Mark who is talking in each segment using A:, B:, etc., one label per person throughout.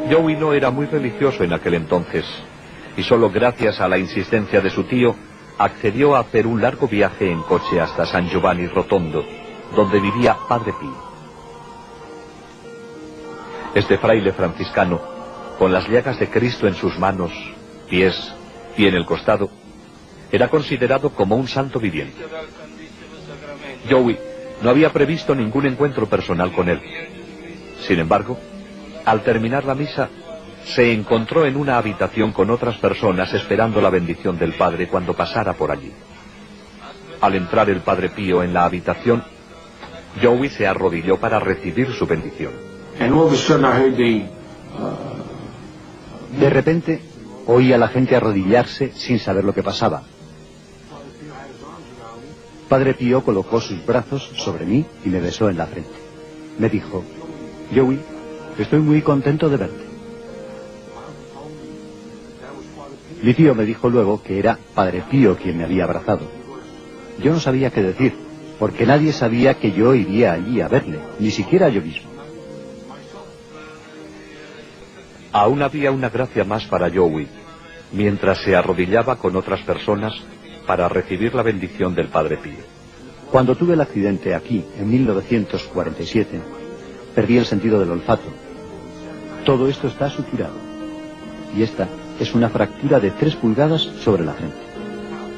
A: Joey no era muy religioso en aquel entonces, y solo gracias a la insistencia de su tío, accedió a hacer un largo viaje en coche hasta San Giovanni Rotondo, donde vivía Padre Pío. Este fraile franciscano, con las llagas de Cristo en sus manos, pies y en el costado, era considerado como un santo viviente. Joey no había previsto ningún encuentro personal con él. Sin embargo, al terminar la misa, se encontró en una habitación con otras personas esperando la bendición del Padre cuando pasara por allí. Al entrar el Padre Pío en la habitación, Joey se arrodilló para recibir su bendición.
B: De repente, oí a la gente arrodillarse sin saber lo que pasaba. Padre Pío colocó sus brazos sobre mí y me besó en la frente. Me dijo: Joey, estoy muy contento de verte. Mi tío me dijo luego que era Padre Pío quien me había abrazado. Yo no sabía qué decir, porque nadie sabía que yo iría allí a verle, ni siquiera yo mismo.
A: Aún había una gracia más para Joey, mientras se arrodillaba con otras personas para recibir la bendición del Padre Pío.
B: Cuando tuve el accidente aquí, en 1947, perdí el sentido del olfato. Todo esto está suturado. Y esta es una fractura de 3 pulgadas sobre la frente.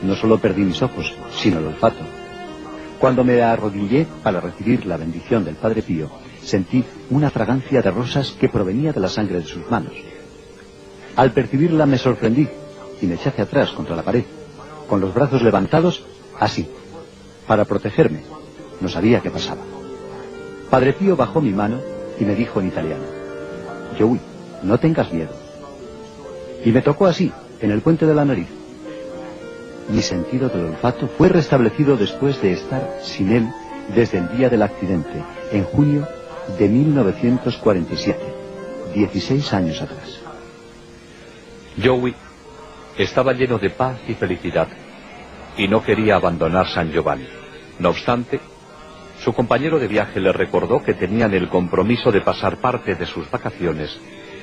B: No solo perdí mis ojos, sino el olfato. Cuando me arrodillé para recibir la bendición del Padre Pío, sentí una fragancia de rosas que provenía de la sangre de sus manos. Al percibirla me sorprendí y me eché hacia atrás contra la pared, con los brazos levantados, así, para protegerme. No sabía qué pasaba. Padre Pío bajó mi mano y me dijo en italiano: Joey, no tengas miedo. Y me tocó así, en el puente de la nariz. Mi sentido del olfato fue restablecido después de estar sin él desde el día del accidente, en junio de 1947, 16 años atrás.
A: Joey estaba lleno de paz y felicidad, y no quería abandonar San Giovanni. No obstante, su compañero de viaje le recordó que tenían el compromiso de pasar parte de sus vacaciones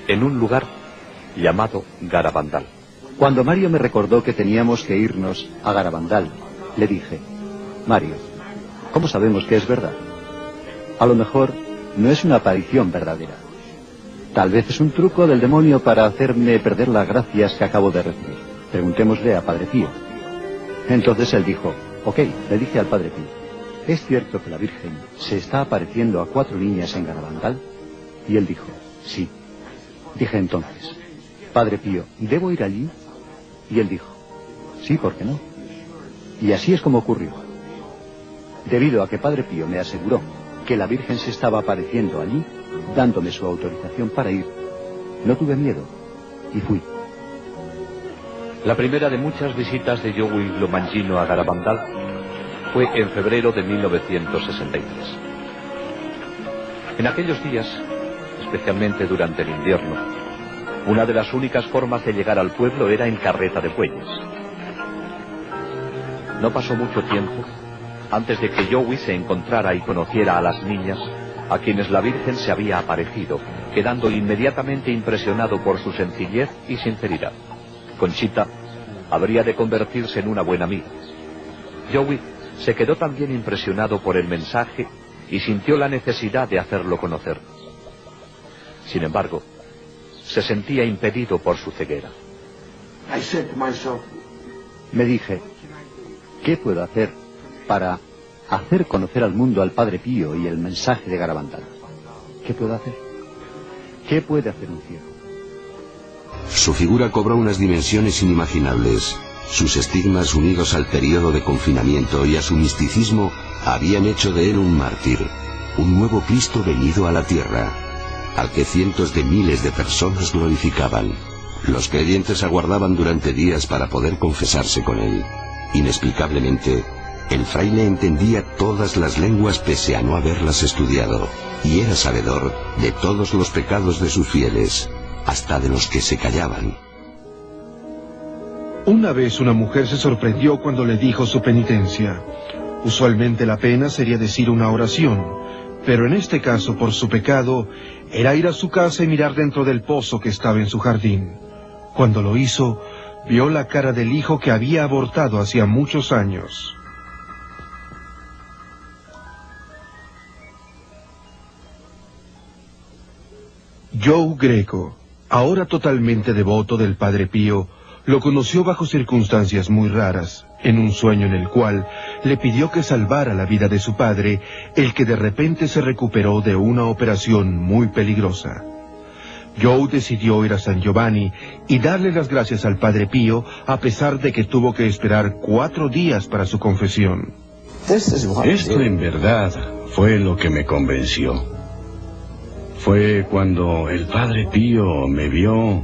A: en un lugar llamado Garabandal.
B: Cuando Mario me recordó que teníamos que irnos a Garabandal, le dije: Mario, ¿cómo sabemos que es verdad? A lo mejor no es una aparición verdadera. Tal vez es un truco del demonio para hacerme perder las gracias que acabo de recibir. Preguntémosle a Padre Pío. Entonces él dijo: ok. Le dije al Padre Pío: ¿es cierto que la Virgen se está apareciendo a 4 niñas en Garabandal? Y él dijo: sí. Dije entonces: Padre Pío, ¿debo ir allí? Y él dijo: sí, ¿por qué no? Y así es como ocurrió. Debido a que Padre Pío me aseguró que la Virgen se estaba apareciendo allí, dándome su autorización para ir, no tuve miedo y fui.
A: La primera de muchas visitas de Joey Lomangino a Garabandal fue en febrero de 1963. En aquellos días, especialmente durante el invierno, una de las únicas formas de llegar al pueblo era en carreta de bueyes. No pasó mucho tiempo antes de que Joey se encontrara y conociera a las niñas a quienes la Virgen se había aparecido, quedando inmediatamente impresionado por su sencillez y sinceridad. Conchita habría de convertirse en una buena amiga. Joey se quedó también impresionado por el mensaje y sintió la necesidad de hacerlo conocer. Sin embargo, se sentía impedido por su ceguera.
B: Me dije: ¿qué puedo hacer para hacer conocer al mundo al Padre Pío y el mensaje de Garabandal? ¿Qué puedo hacer? ¿Qué puede hacer un ciego?
C: Su figura cobró unas dimensiones inimaginables. Sus estigmas, unidos al periodo de confinamiento y a su misticismo, habían hecho de él un mártir, un nuevo Cristo venido a la tierra, al que cientos de miles de personas glorificaban. Los creyentes aguardaban durante días para poder confesarse con él. Inexplicablemente, el fraile entendía todas las lenguas pese a no haberlas estudiado, y era sabedor de todos los pecados de sus fieles, hasta de los que se callaban.
D: Una vez una mujer se sorprendió cuando le dijo su penitencia. Usualmente la pena sería decir una oración, Pero en este caso, por su pecado, era ir a su casa y mirar dentro del pozo que estaba en su jardín. Cuando lo hizo, vio la cara del hijo que había abortado hacía muchos años. Joe Greco, ahora totalmente devoto del Padre Pío, lo conoció bajo circunstancias muy raras, en un sueño en el cual le pidió que salvara la vida de su padre, el que de repente se recuperó de una operación muy peligrosa. Joe decidió ir a San Giovanni y darle las gracias al Padre Pío, a pesar de que tuvo que esperar 4 días para su confesión.
E: Esto en verdad fue lo que me convenció. Fue cuando el Padre Pío me vio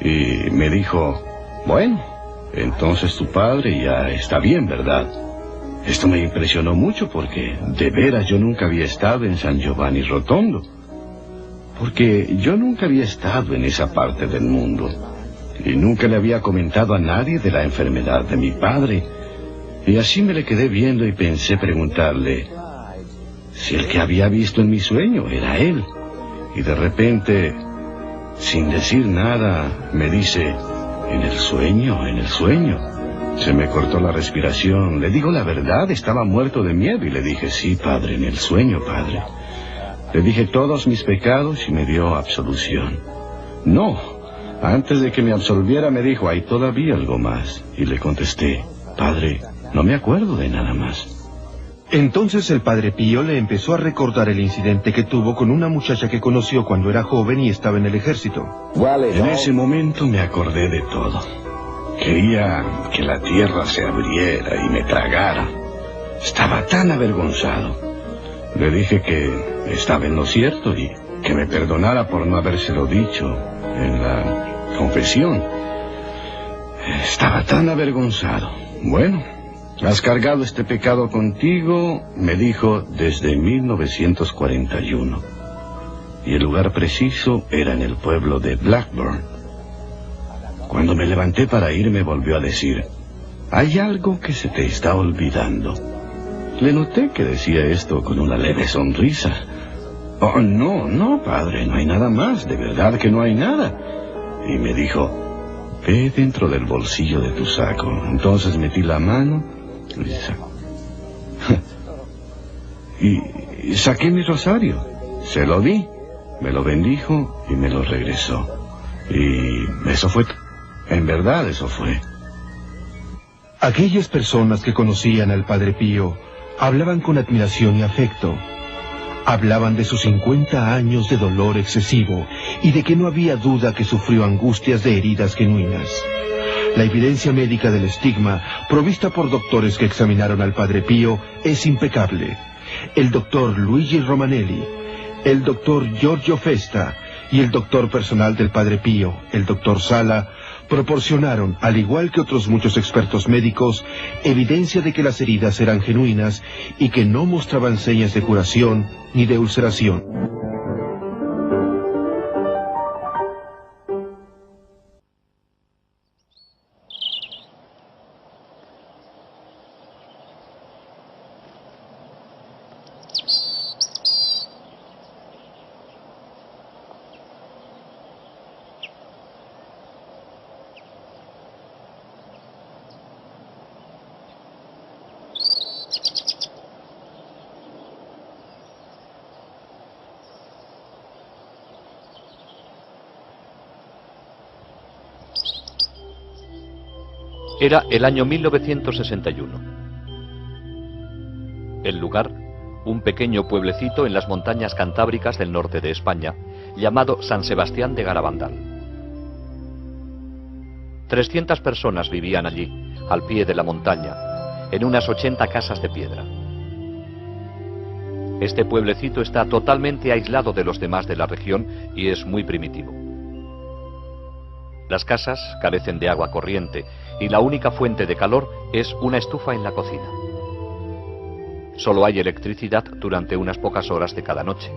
E: y me dijo: bueno, entonces tu padre ya está bien, ¿verdad? Esto me impresionó mucho porque de veras yo nunca había estado en San Giovanni Rotondo. Porque yo nunca había estado en esa parte del mundo. Y nunca le había comentado a nadie de la enfermedad de mi padre. Y así me le quedé viendo y pensé preguntarle si el que había visto en mi sueño era él. Y de repente, sin decir nada, me dice: en el sueño, en el sueño. Se me cortó la respiración. Le digo la verdad, estaba muerto de miedo. Y le dije: sí, padre, en el sueño, padre. Le dije todos mis pecados y me dio absolución. No, antes de que me absolviera me dijo: hay todavía algo más. Y le contesté: padre, no me acuerdo de nada más.
D: Entonces el Padre Pío le empezó a recordar el incidente que tuvo con una muchacha que conoció cuando era joven y estaba en el ejército.
E: En ese momento me acordé de todo. Quería que la tierra se abriera y me tragara. Estaba tan avergonzado. Le dije que estaba en lo cierto y que me perdonara por no habérselo dicho en la confesión. Estaba tan avergonzado. Bueno, ¿has cargado este pecado contigo?, me dijo, desde 1941. Y el lugar preciso era en el pueblo de Blackburn. Cuando me levanté para ir, me volvió a decir: hay algo que se te está olvidando. Le noté que decía esto con una leve sonrisa. Oh, no, padre, no hay nada más, de verdad que no hay nada. Y me dijo: ve dentro del bolsillo de tu saco. Entonces metí la mano y saqué mi rosario. Se lo di, me lo bendijo y me lo regresó. Y eso fue. En verdad, eso fue.
D: Aquellas personas que conocían al Padre Pío hablaban con admiración y afecto. Hablaban de sus 50 años de dolor excesivo y de que no había duda que sufrió angustias de heridas genuinas. La evidencia médica del estigma, provista por doctores que examinaron al Padre Pío, es impecable. El doctor Luigi Romanelli, el doctor Giorgio Festa y el doctor personal del Padre Pío, el doctor Sala, proporcionaron, al igual que otros muchos expertos médicos, evidencia de que las heridas eran genuinas y que no mostraban señas de curación ni de ulceración.
A: Era el año 1961. El lugar, un pequeño pueblecito en las montañas cantábricas del norte de España, llamado San Sebastián de Garabandal. 300 personas vivían allí, al pie de la montaña, en unas 80 casas de piedra. Este pueblecito está totalmente aislado de los demás de la región y es muy primitivo. Las casas carecen de agua corriente y la única fuente de calor es una estufa en la cocina. Solo hay electricidad durante unas pocas horas de cada noche.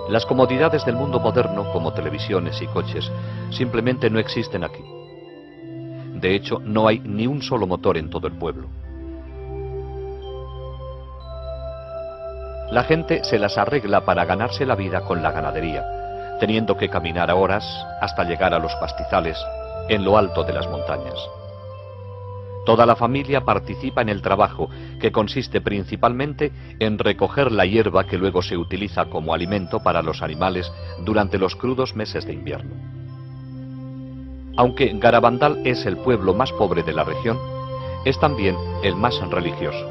A: Las comodidades del mundo moderno, como televisiones y coches, simplemente no existen aquí. De hecho, no hay ni un solo motor en todo el pueblo. La gente se las arregla para ganarse la vida con la ganadería, teniendo que caminar a horas hasta llegar a los pastizales en lo alto de las montañas. Toda la familia participa en el trabajo, que consiste principalmente en recoger la hierba que luego se utiliza como alimento para los animales durante los crudos meses de invierno. Aunque Garabandal es el pueblo más pobre de la región, es también el más religioso.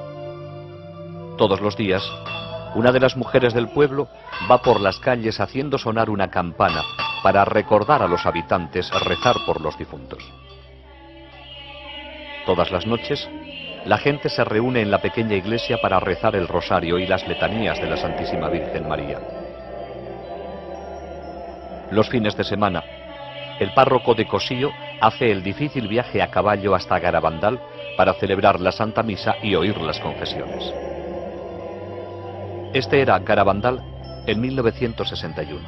A: Todos los días, una de las mujeres del pueblo va por las calles haciendo sonar una campana para recordar a los habitantes rezar por los difuntos. Todas las noches, la gente se reúne en la pequeña iglesia para rezar el rosario y las letanías de la Santísima Virgen María. Los fines de semana, el párroco de Cosío hace el difícil viaje a caballo hasta Garabandal para celebrar la Santa Misa y oír las confesiones. Este era Garabandal en 1961.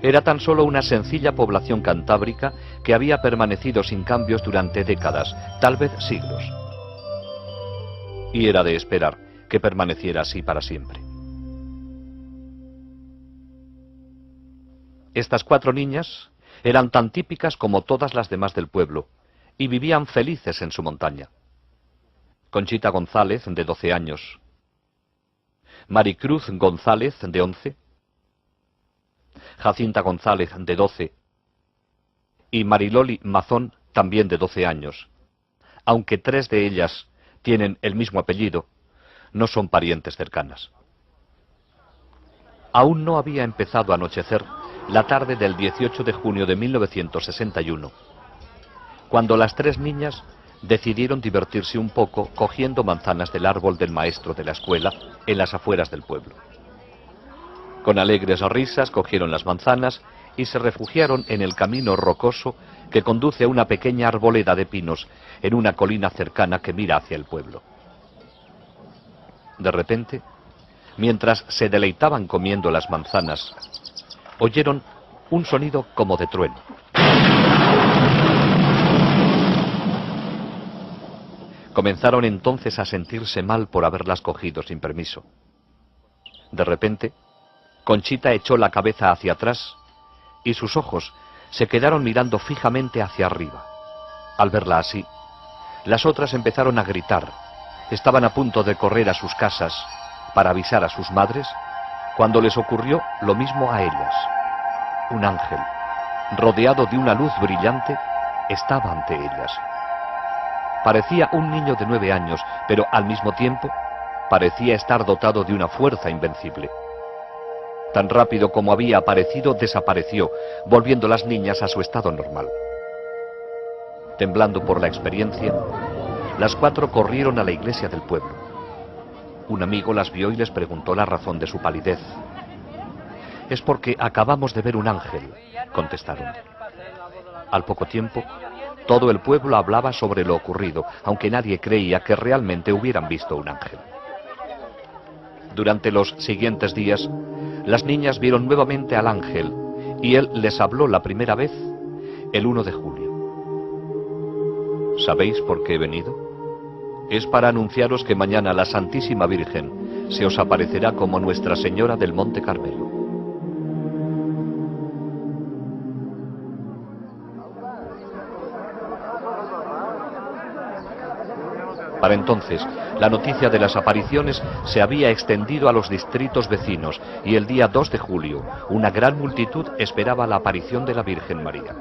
A: Era tan solo una sencilla población cantábrica que había permanecido sin cambios durante décadas, tal vez siglos. Y era de esperar que permaneciera así para siempre. Estas 4 niñas eran tan típicas como todas las demás del pueblo y vivían felices en su montaña. Conchita González, de 12 años, Maricruz González, de 11, Jacinta González, de 12, y Mariloli Mazón, también de 12 años. Aunque 3 de ellas tienen el mismo apellido, no son parientes cercanas. Aún no había empezado a anochecer la tarde del 18 de junio de 1961, cuando las 3 niñas decidieron divertirse un poco cogiendo manzanas del árbol del maestro de la escuela en las afueras del pueblo. Con alegres risas cogieron las manzanas y se refugiaron en el camino rocoso que conduce a una pequeña arboleda de pinos en una colina cercana que mira hacia el pueblo. De repente, mientras se deleitaban comiendo las manzanas, oyeron un sonido como de trueno. Comenzaron entonces a sentirse mal por haberlas cogido sin permiso. De repente, Conchita echó la cabeza hacia atrás y sus ojos se quedaron mirando fijamente hacia arriba. Al verla así, las otras empezaron a gritar. Estaban a punto de correr a sus casas para avisar a sus madres, cuando les ocurrió lo mismo a ellas. Un ángel, rodeado de una luz brillante, estaba ante ellas. Parecía un niño de 9 años, pero al mismo tiempo parecía estar dotado de una fuerza invencible. Tan rápido como había aparecido, desapareció, volviendo las niñas a su estado normal. Temblando por la experiencia, las 4 corrieron a la iglesia del pueblo. Un amigo las vio y les preguntó la razón de su palidez. «Es porque acabamos de ver un ángel», contestaron. Al poco tiempo, todo el pueblo hablaba sobre lo ocurrido, aunque nadie creía que realmente hubieran visto un ángel. Durante los siguientes días, las niñas vieron nuevamente al ángel y él les habló la primera vez el 1 de julio. ¿Sabéis por qué he venido? Es para anunciaros que mañana la Santísima Virgen se os aparecerá como Nuestra Señora del Monte Carmelo. Para entonces, la noticia de las apariciones se había extendido a los distritos vecinos y el día 2 de julio, una gran multitud esperaba la aparición de la Virgen María.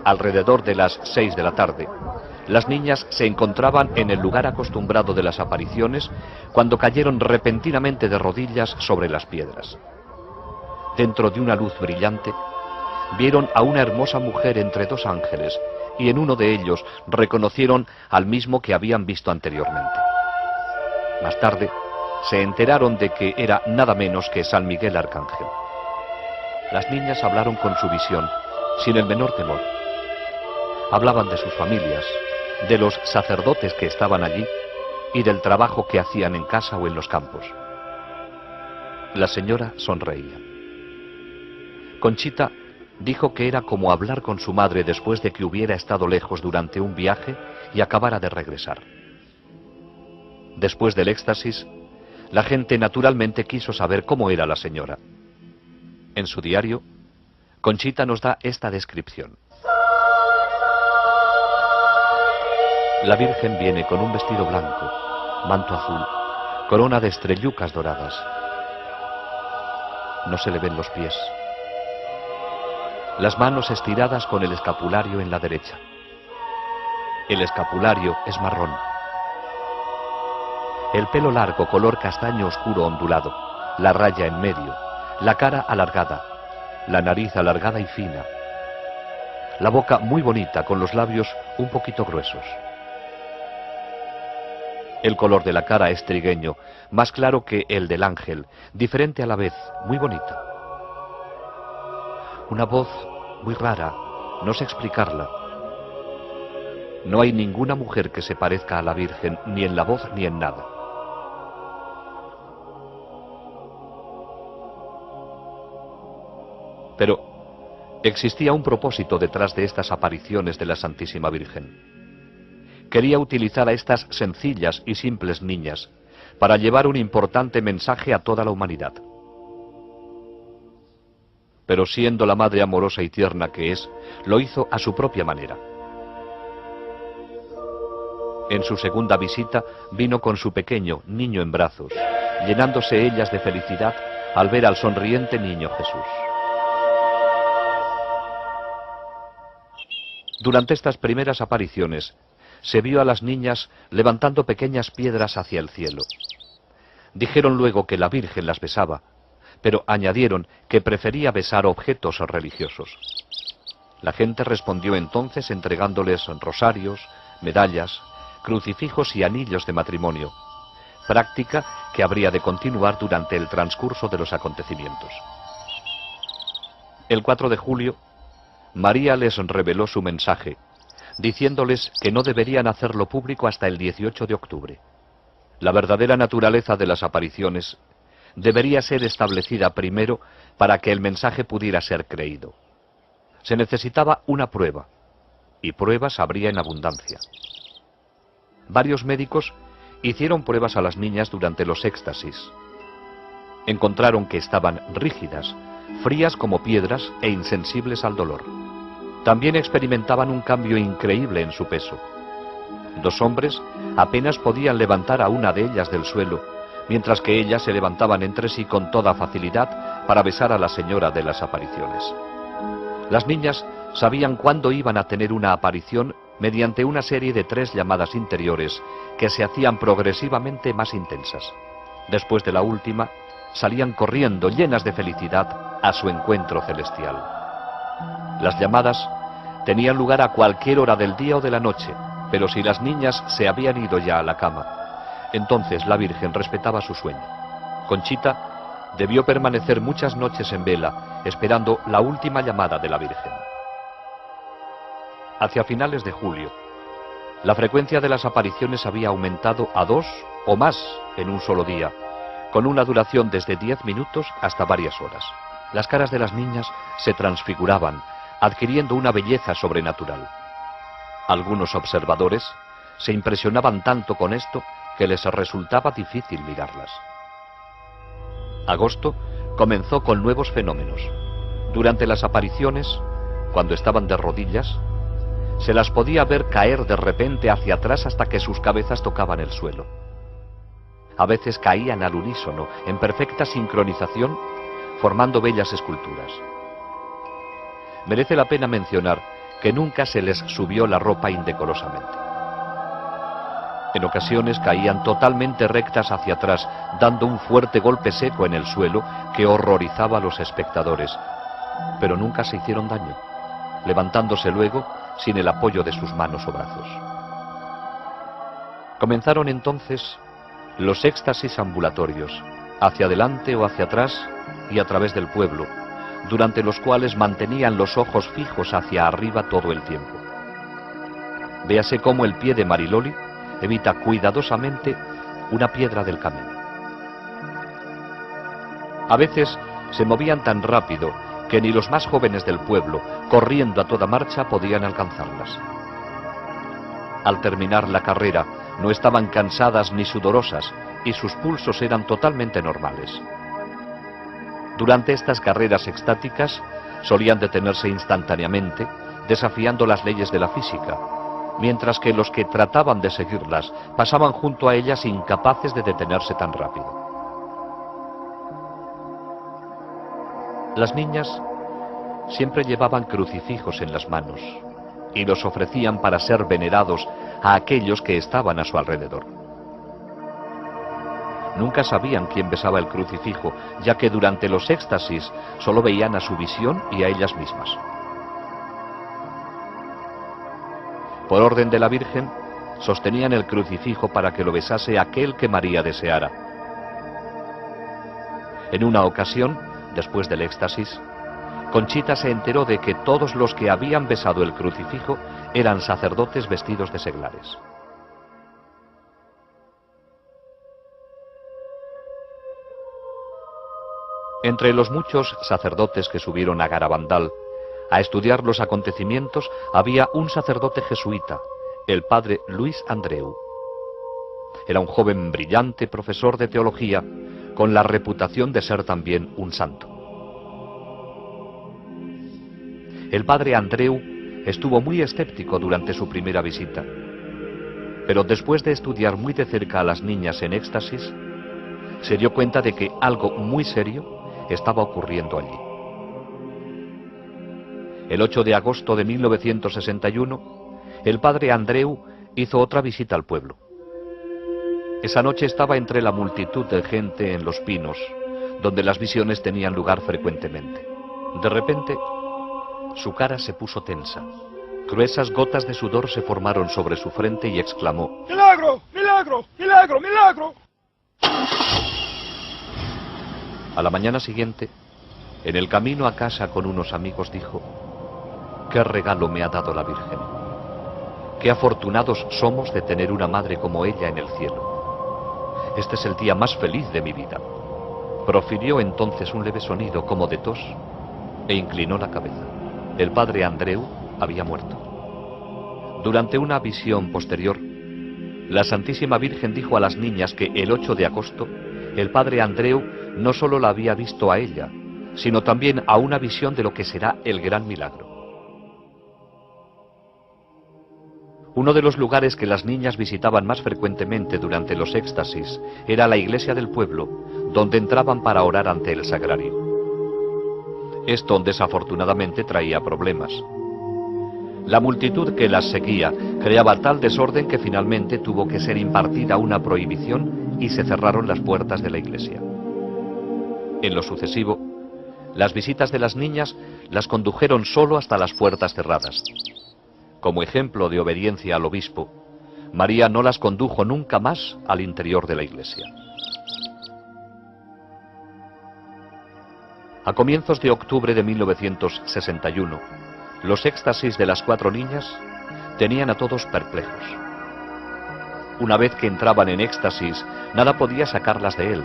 A: Alrededor de las 6 de la tarde, las niñas se encontraban en el lugar acostumbrado de las apariciones cuando cayeron repentinamente de rodillas sobre las piedras. Dentro de una luz brillante, vieron a una hermosa mujer entre 2 ángeles, y en uno de ellos reconocieron al mismo que habían visto anteriormente. Más tarde, se enteraron de que era nada menos que San Miguel Arcángel. Las niñas hablaron con su visión, sin el menor temor. Hablaban de sus familias, de los sacerdotes que estaban allí y del trabajo que hacían en casa o en los campos. La señora sonreía. Conchita dijo que era como hablar con su madre después de que hubiera estado lejos durante un viaje y acabara de regresar. Después del éxtasis, La gente naturalmente quiso saber cómo era la señora. En su diario, Conchita nos da esta descripción. La Virgen viene con un vestido blanco, manto azul, corona de estrellucas doradas. No se le ven los pies. Las manos estiradas con el escapulario en la derecha. El escapulario es marrón. El pelo largo, color castaño oscuro ondulado, la raya en medio, la cara alargada, la nariz alargada y fina, la boca muy bonita con los labios un poquito gruesos. El color de la cara es trigueño, más claro que el del ángel, diferente a la vez, muy bonita. Una voz muy rara, no sé explicarla. No hay ninguna mujer que se parezca a la Virgen, ni en la voz ni en nada. Pero existía un propósito detrás de estas apariciones de la Santísima Virgen. Quería utilizar a estas sencillas y simples niñas para llevar un importante mensaje a toda la humanidad. Pero siendo la madre amorosa y tierna que es, lo hizo a su propia manera. En su segunda visita vino con su pequeño niño en brazos, llenándose ellas de felicidad al ver al sonriente niño Jesús. Durante estas primeras apariciones, se vio a las niñas levantando pequeñas piedras hacia el cielo. Dijeron luego que la Virgen las besaba, pero añadieron que prefería besar objetos religiosos. La gente respondió entonces entregándoles rosarios, medallas, crucifijos y anillos de matrimonio, práctica que habría de continuar durante el transcurso de los acontecimientos. El 4 de julio, María les reveló su mensaje, diciéndoles que no deberían hacerlo público hasta el 18 de octubre. La verdadera naturaleza de las apariciones debería ser establecida primero para que el mensaje pudiera ser creído. Se necesitaba una prueba, y pruebas habría en abundancia. Varios médicos hicieron pruebas a las niñas durante los éxtasis. Encontraron que estaban rígidas, frías como piedras e insensibles al dolor. También experimentaban un cambio increíble en su peso. 2 hombres apenas podían levantar a una de ellas del suelo, mientras que ellas se levantaban entre sí con toda facilidad para besar a la señora de las apariciones. Las niñas sabían cuándo iban a tener una aparición mediante una serie de 3 llamadas interiores que se hacían progresivamente más intensas. Después de la última, salían corriendo llenas de felicidad a su encuentro celestial. Las llamadas tenían lugar a cualquier hora del día o de la noche, pero si las niñas se habían ido ya a la cama, entonces la Virgen respetaba su sueño. Conchita debió permanecer muchas noches en vela, esperando la última llamada de la Virgen. Hacia finales de julio, la frecuencia de las apariciones había aumentado a 2 o más en un solo día, con una duración desde 10 minutos hasta varias horas. Las caras de las niñas se transfiguraban, adquiriendo una belleza sobrenatural. Algunos observadores se impresionaban tanto con esto que les resultaba difícil mirarlas. Agosto comenzó con nuevos fenómenos. Durante las apariciones, cuando estaban de rodillas, se las podía ver caer de repente hacia atrás hasta que sus cabezas tocaban el suelo. A veces caían al unísono, en perfecta sincronización, formando bellas esculturas. Merece la pena mencionar que nunca se les subió la ropa indecorosamente. En ocasiones caían totalmente rectas hacia atrás, dando un fuerte golpe seco en el suelo que horrorizaba a los espectadores, pero nunca se hicieron daño, levantándose luego sin el apoyo de sus manos o brazos. Comenzaron entonces los éxtasis ambulatorios, hacia adelante o hacia atrás y a través del pueblo, durante los cuales mantenían los ojos fijos hacia arriba todo el tiempo. Véase cómo el pie de Mariloli evita cuidadosamente una piedra del camino. A veces se movían tan rápido que ni los más jóvenes del pueblo, corriendo a toda marcha, podían alcanzarlas. Al terminar la carrera, no estaban cansadas ni sudorosas, y sus pulsos eran totalmente normales. Durante estas carreras extáticas solían detenerse instantáneamente, desafiando las leyes de la física, mientras que los que trataban de seguirlas pasaban junto a ellas incapaces de detenerse tan rápido. Las niñas siempre llevaban crucifijos en las manos y los ofrecían para ser venerados a aquellos que estaban a su alrededor. Nunca sabían quién besaba el crucifijo, ya que durante los éxtasis solo veían a su visión y a ellas mismas. Por orden de la Virgen, sostenían el crucifijo para que lo besase aquel que María deseara. En una ocasión, después del éxtasis, Conchita se enteró de que todos los que habían besado el crucifijo eran sacerdotes vestidos de seglares. Entre los muchos sacerdotes que subieron a Garabandal a estudiar los acontecimientos, había un sacerdote jesuita, el padre Luis Andreu. Era un joven brillante profesor de teología, con la reputación de ser también un santo. El padre Andreu estuvo muy escéptico durante su primera visita, pero después de estudiar muy de cerca a las niñas en éxtasis, se dio cuenta de que algo muy serio estaba ocurriendo allí. El 8 de agosto de 1961, el padre Andreu hizo otra visita al pueblo. Esa noche estaba entre la multitud de gente en Los Pinos, donde las visiones tenían lugar frecuentemente. De repente, su cara se puso tensa. Gruesas gotas de sudor se formaron sobre su frente y exclamó:
F: ¡Milagro! ¡Milagro! ¡Milagro! ¡Milagro!
A: A la mañana siguiente, en el camino a casa con unos amigos, dijo: «¿Qué regalo me ha dado la Virgen? Qué afortunados somos de tener una madre como ella en el cielo. Este es el día más feliz de mi vida». Profirió entonces un leve sonido como de tos e inclinó la cabeza. El padre Andreu había muerto. Durante una visión posterior, la Santísima Virgen dijo a las niñas que el 8 de agosto el padre Andreu no solo la había visto a ella, sino también a una visión de lo que será el gran milagro. Uno de los lugares que las niñas visitaban más frecuentemente durante los éxtasis era la iglesia del pueblo, donde entraban para orar ante el sagrario. Esto desafortunadamente traía problemas. La multitud que las seguía creaba tal desorden que finalmente tuvo que ser impartida una prohibición y se cerraron las puertas de la iglesia. En lo sucesivo, las visitas de las niñas las condujeron solo hasta las puertas cerradas. Como ejemplo de obediencia al obispo, María no las condujo nunca más al interior de la iglesia. A comienzos de octubre de 1961, los éxtasis de las 4 niñas tenían a todos perplejos. Una vez que entraban en éxtasis, nada podía sacarlas de él.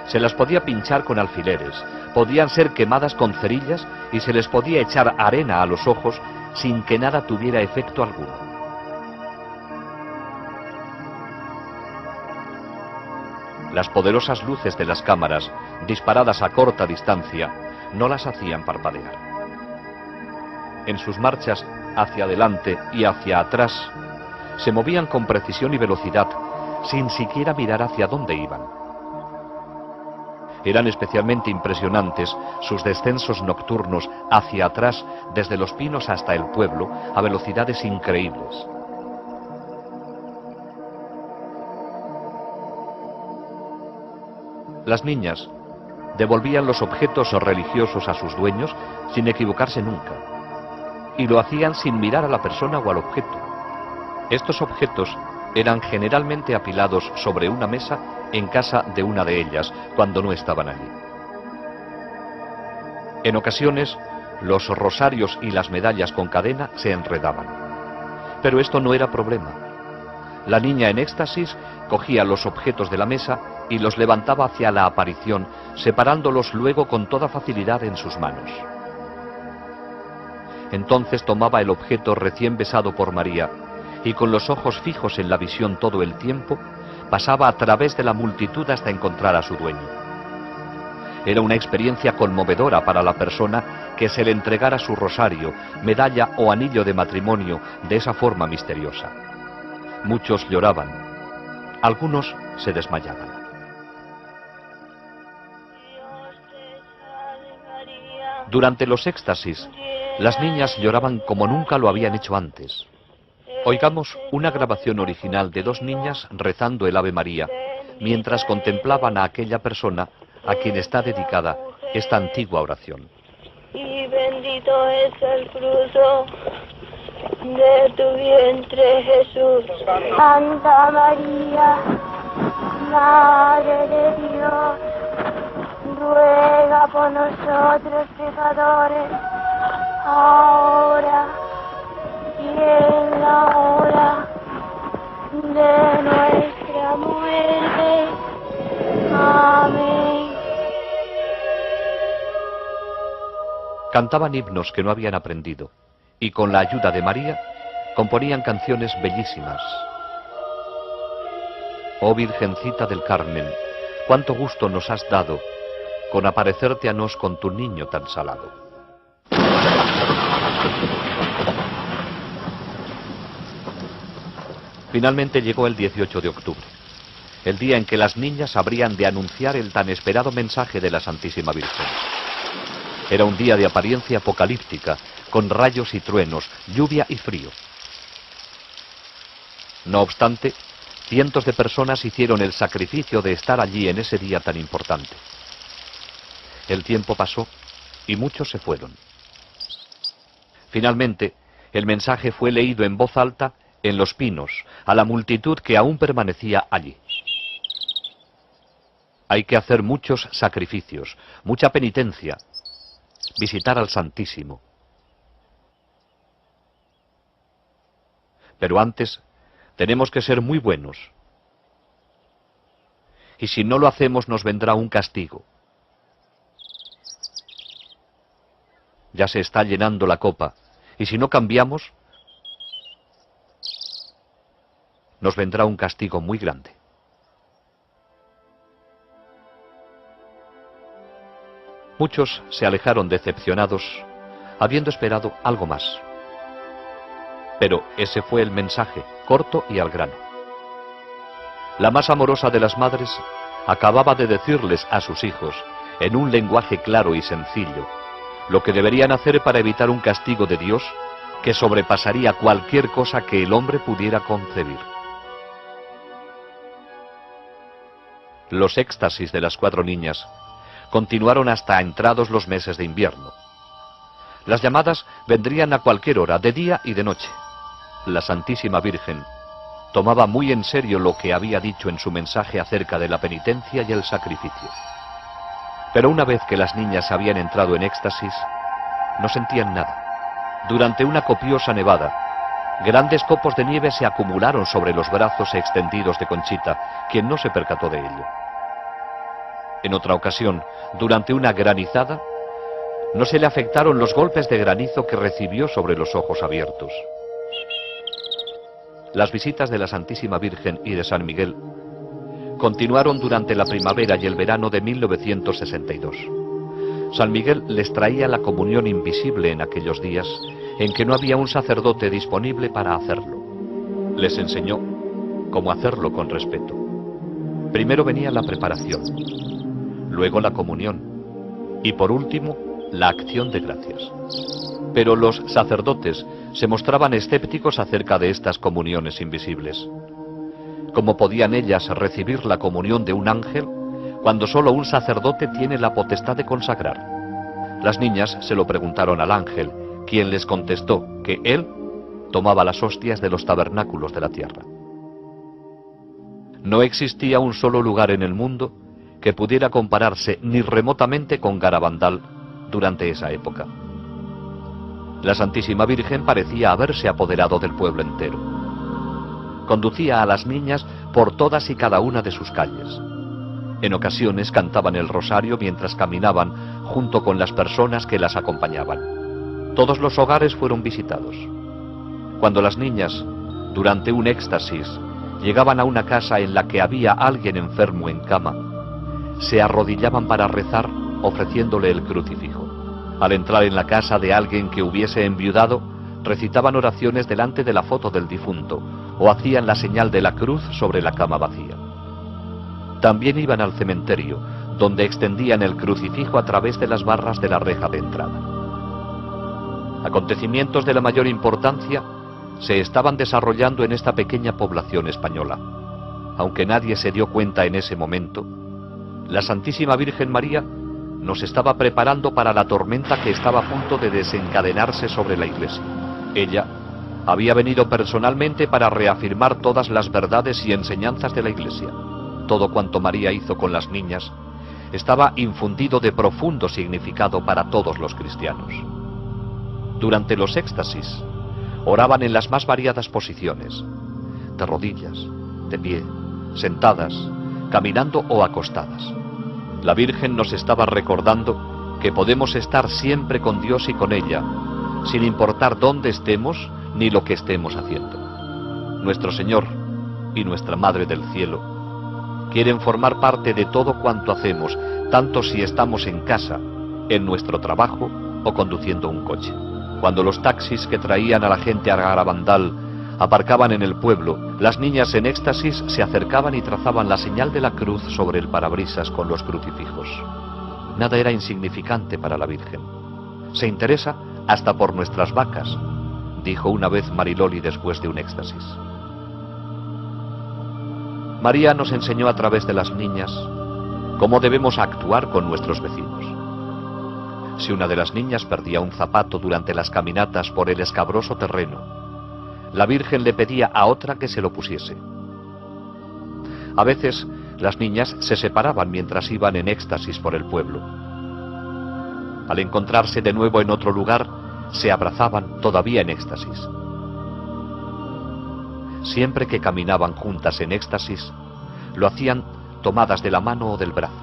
A: Se las podía pinchar con alfileres, podían ser quemadas con cerillas y se les podía echar arena a los ojos sin que nada tuviera efecto alguno. Las poderosas luces de las cámaras, disparadas a corta distancia, no las hacían parpadear. En sus marchas hacia adelante y hacia atrás, se movían con precisión y velocidad, sin siquiera mirar hacia dónde iban. Eran especialmente impresionantes sus descensos nocturnos hacia atrás, desde Los Pinos hasta el pueblo, a velocidades increíbles. Las niñas devolvían los objetos religiosos a sus dueños sin equivocarse nunca, y lo hacían sin mirar a la persona o al objeto. Estos objetos eran generalmente apilados sobre una mesa en casa de una de ellas, cuando no estaban allí. En ocasiones, los rosarios y las medallas con cadena se enredaban. Pero esto no era problema. La niña en éxtasis cogía los objetos de la mesa y los levantaba hacia la aparición, separándolos luego con toda facilidad en sus manos. Entonces tomaba el objeto recién besado por María y con los ojos fijos en la visión todo el tiempo, pasaba a través de la multitud hasta encontrar a su dueño. Era una experiencia conmovedora para la persona que se le entregara su rosario, medalla o anillo de matrimonio de esa forma misteriosa. Muchos lloraban, algunos se desmayaban. Durante los éxtasis, las niñas lloraban como nunca lo habían hecho antes. Oigamos una grabación original de dos niñas rezando el Ave María, mientras contemplaban a aquella persona a quien está dedicada esta antigua oración.
G: Y bendito es el fruto de tu vientre, Jesús. Santa María, Madre de Dios, ruega por nosotros pecadores, ahora y en la hora de nuestra muerte. Amén.
A: Cantaban himnos que no habían aprendido y con la ayuda de María componían canciones bellísimas. Oh Virgencita del Carmen, cuánto gusto nos has dado con aparecerte a nos con tu niño tan salado. Finalmente llegó el 18 de octubre, el día en que las niñas habrían de anunciar el tan esperado mensaje de la Santísima Virgen. Era un día de apariencia apocalíptica, con rayos y truenos, lluvia y frío. No obstante, cientos de personas hicieron el sacrificio de estar allí en ese día tan importante. El tiempo pasó y muchos se fueron. Finalmente, el mensaje fue leído en voz alta en Los Pinos, a la multitud que aún permanecía allí. Hay que hacer muchos sacrificios, mucha penitencia, visitar al Santísimo. Pero antes tenemos que ser muy buenos. Y si no lo hacemos nos vendrá un castigo. Ya se está llenando la copa, y si no cambiamos, nos vendrá un castigo muy grande. Muchos se alejaron decepcionados, habiendo esperado algo más. Pero ese fue el mensaje, corto y al grano. La más amorosa de las madres acababa de decirles a sus hijos, en un lenguaje claro y sencillo, lo que deberían hacer para evitar un castigo de Dios que sobrepasaría cualquier cosa que el hombre pudiera concebir. Los éxtasis de las 4 niñas continuaron hasta entrados los meses de invierno. Las llamadas vendrían a cualquier hora, de día y de noche. La Santísima Virgen tomaba muy en serio lo que había dicho en su mensaje acerca de la penitencia y el sacrificio. Pero una vez que las niñas habían entrado en éxtasis, no sentían nada. Durante una copiosa nevada, grandes copos de nieve se acumularon sobre los brazos extendidos de Conchita, quien no se percató de ello. En otra ocasión, durante una granizada, no se le afectaron los golpes de granizo que recibió sobre los ojos abiertos. Las visitas de la Santísima Virgen y de San Miguel continuaron durante la primavera y el verano de 1962. San Miguel les traía la comunión invisible en aquellos días en que no había un sacerdote disponible para hacerlo. Les enseñó cómo hacerlo con respeto. Primero venía la preparación, luego la comunión y por último la acción de gracias. Pero los sacerdotes se mostraban escépticos acerca de estas comuniones invisibles. ¿Cómo podían ellas recibir la comunión de un ángel cuando solo un sacerdote tiene la potestad de consagrar? Las niñas se lo preguntaron al ángel, quien les contestó que él tomaba las hostias de los tabernáculos de la tierra. No existía un solo lugar en el mundo que pudiera compararse ni remotamente con Garabandal durante esa época. La Santísima Virgen parecía haberse apoderado del pueblo entero. Conducía a las niñas por todas y cada una de sus calles. En ocasiones cantaban el rosario mientras caminaban junto con las personas que las acompañaban. Todos los hogares fueron visitados. Cuando las niñas, durante un éxtasis, llegaban a una casa en la que había alguien enfermo en cama, se arrodillaban para rezar ofreciéndole el crucifijo. Al entrar en la casa de alguien que hubiese enviudado, recitaban oraciones delante de la foto del difunto o hacían la señal de la cruz sobre la cama vacía. También iban al cementerio, donde extendían el crucifijo a través de las barras de la reja de entrada. Acontecimientos de la mayor importancia se estaban desarrollando en esta pequeña población española. Aunque nadie se dio cuenta en ese momento, la Santísima Virgen María nos estaba preparando para la tormenta que estaba a punto de desencadenarse sobre la Iglesia. Ella había venido personalmente para reafirmar todas las verdades y enseñanzas de la Iglesia. Todo cuanto María hizo con las niñas estaba infundido de profundo significado para todos los cristianos. Durante los éxtasis, oraban en las más variadas posiciones, de rodillas, de pie, sentadas, caminando o acostadas. La Virgen nos estaba recordando que podemos estar siempre con Dios y con ella, sin importar dónde estemos ni lo que estemos haciendo. Nuestro Señor y nuestra Madre del Cielo quieren formar parte de todo cuanto hacemos, tanto si estamos en casa, en nuestro trabajo o conduciendo un coche. Cuando los taxis que traían a la gente a Garabandal aparcaban en el pueblo, las niñas en éxtasis se acercaban y trazaban la señal de la cruz sobre el parabrisas con los crucifijos. Nada era insignificante para la Virgen. Se interesa hasta por nuestras vacas, dijo una vez Mariloli después de un éxtasis. María nos enseñó a través de las niñas cómo debemos actuar con nuestros vecinos. Si una de las niñas perdía un zapato durante las caminatas por el escabroso terreno, la Virgen le pedía a otra que se lo pusiese. A veces, las niñas se separaban mientras iban en éxtasis por el pueblo. Al encontrarse de nuevo en otro lugar, se abrazaban todavía en éxtasis. Siempre que caminaban juntas en éxtasis, lo hacían tomadas de la mano o del brazo.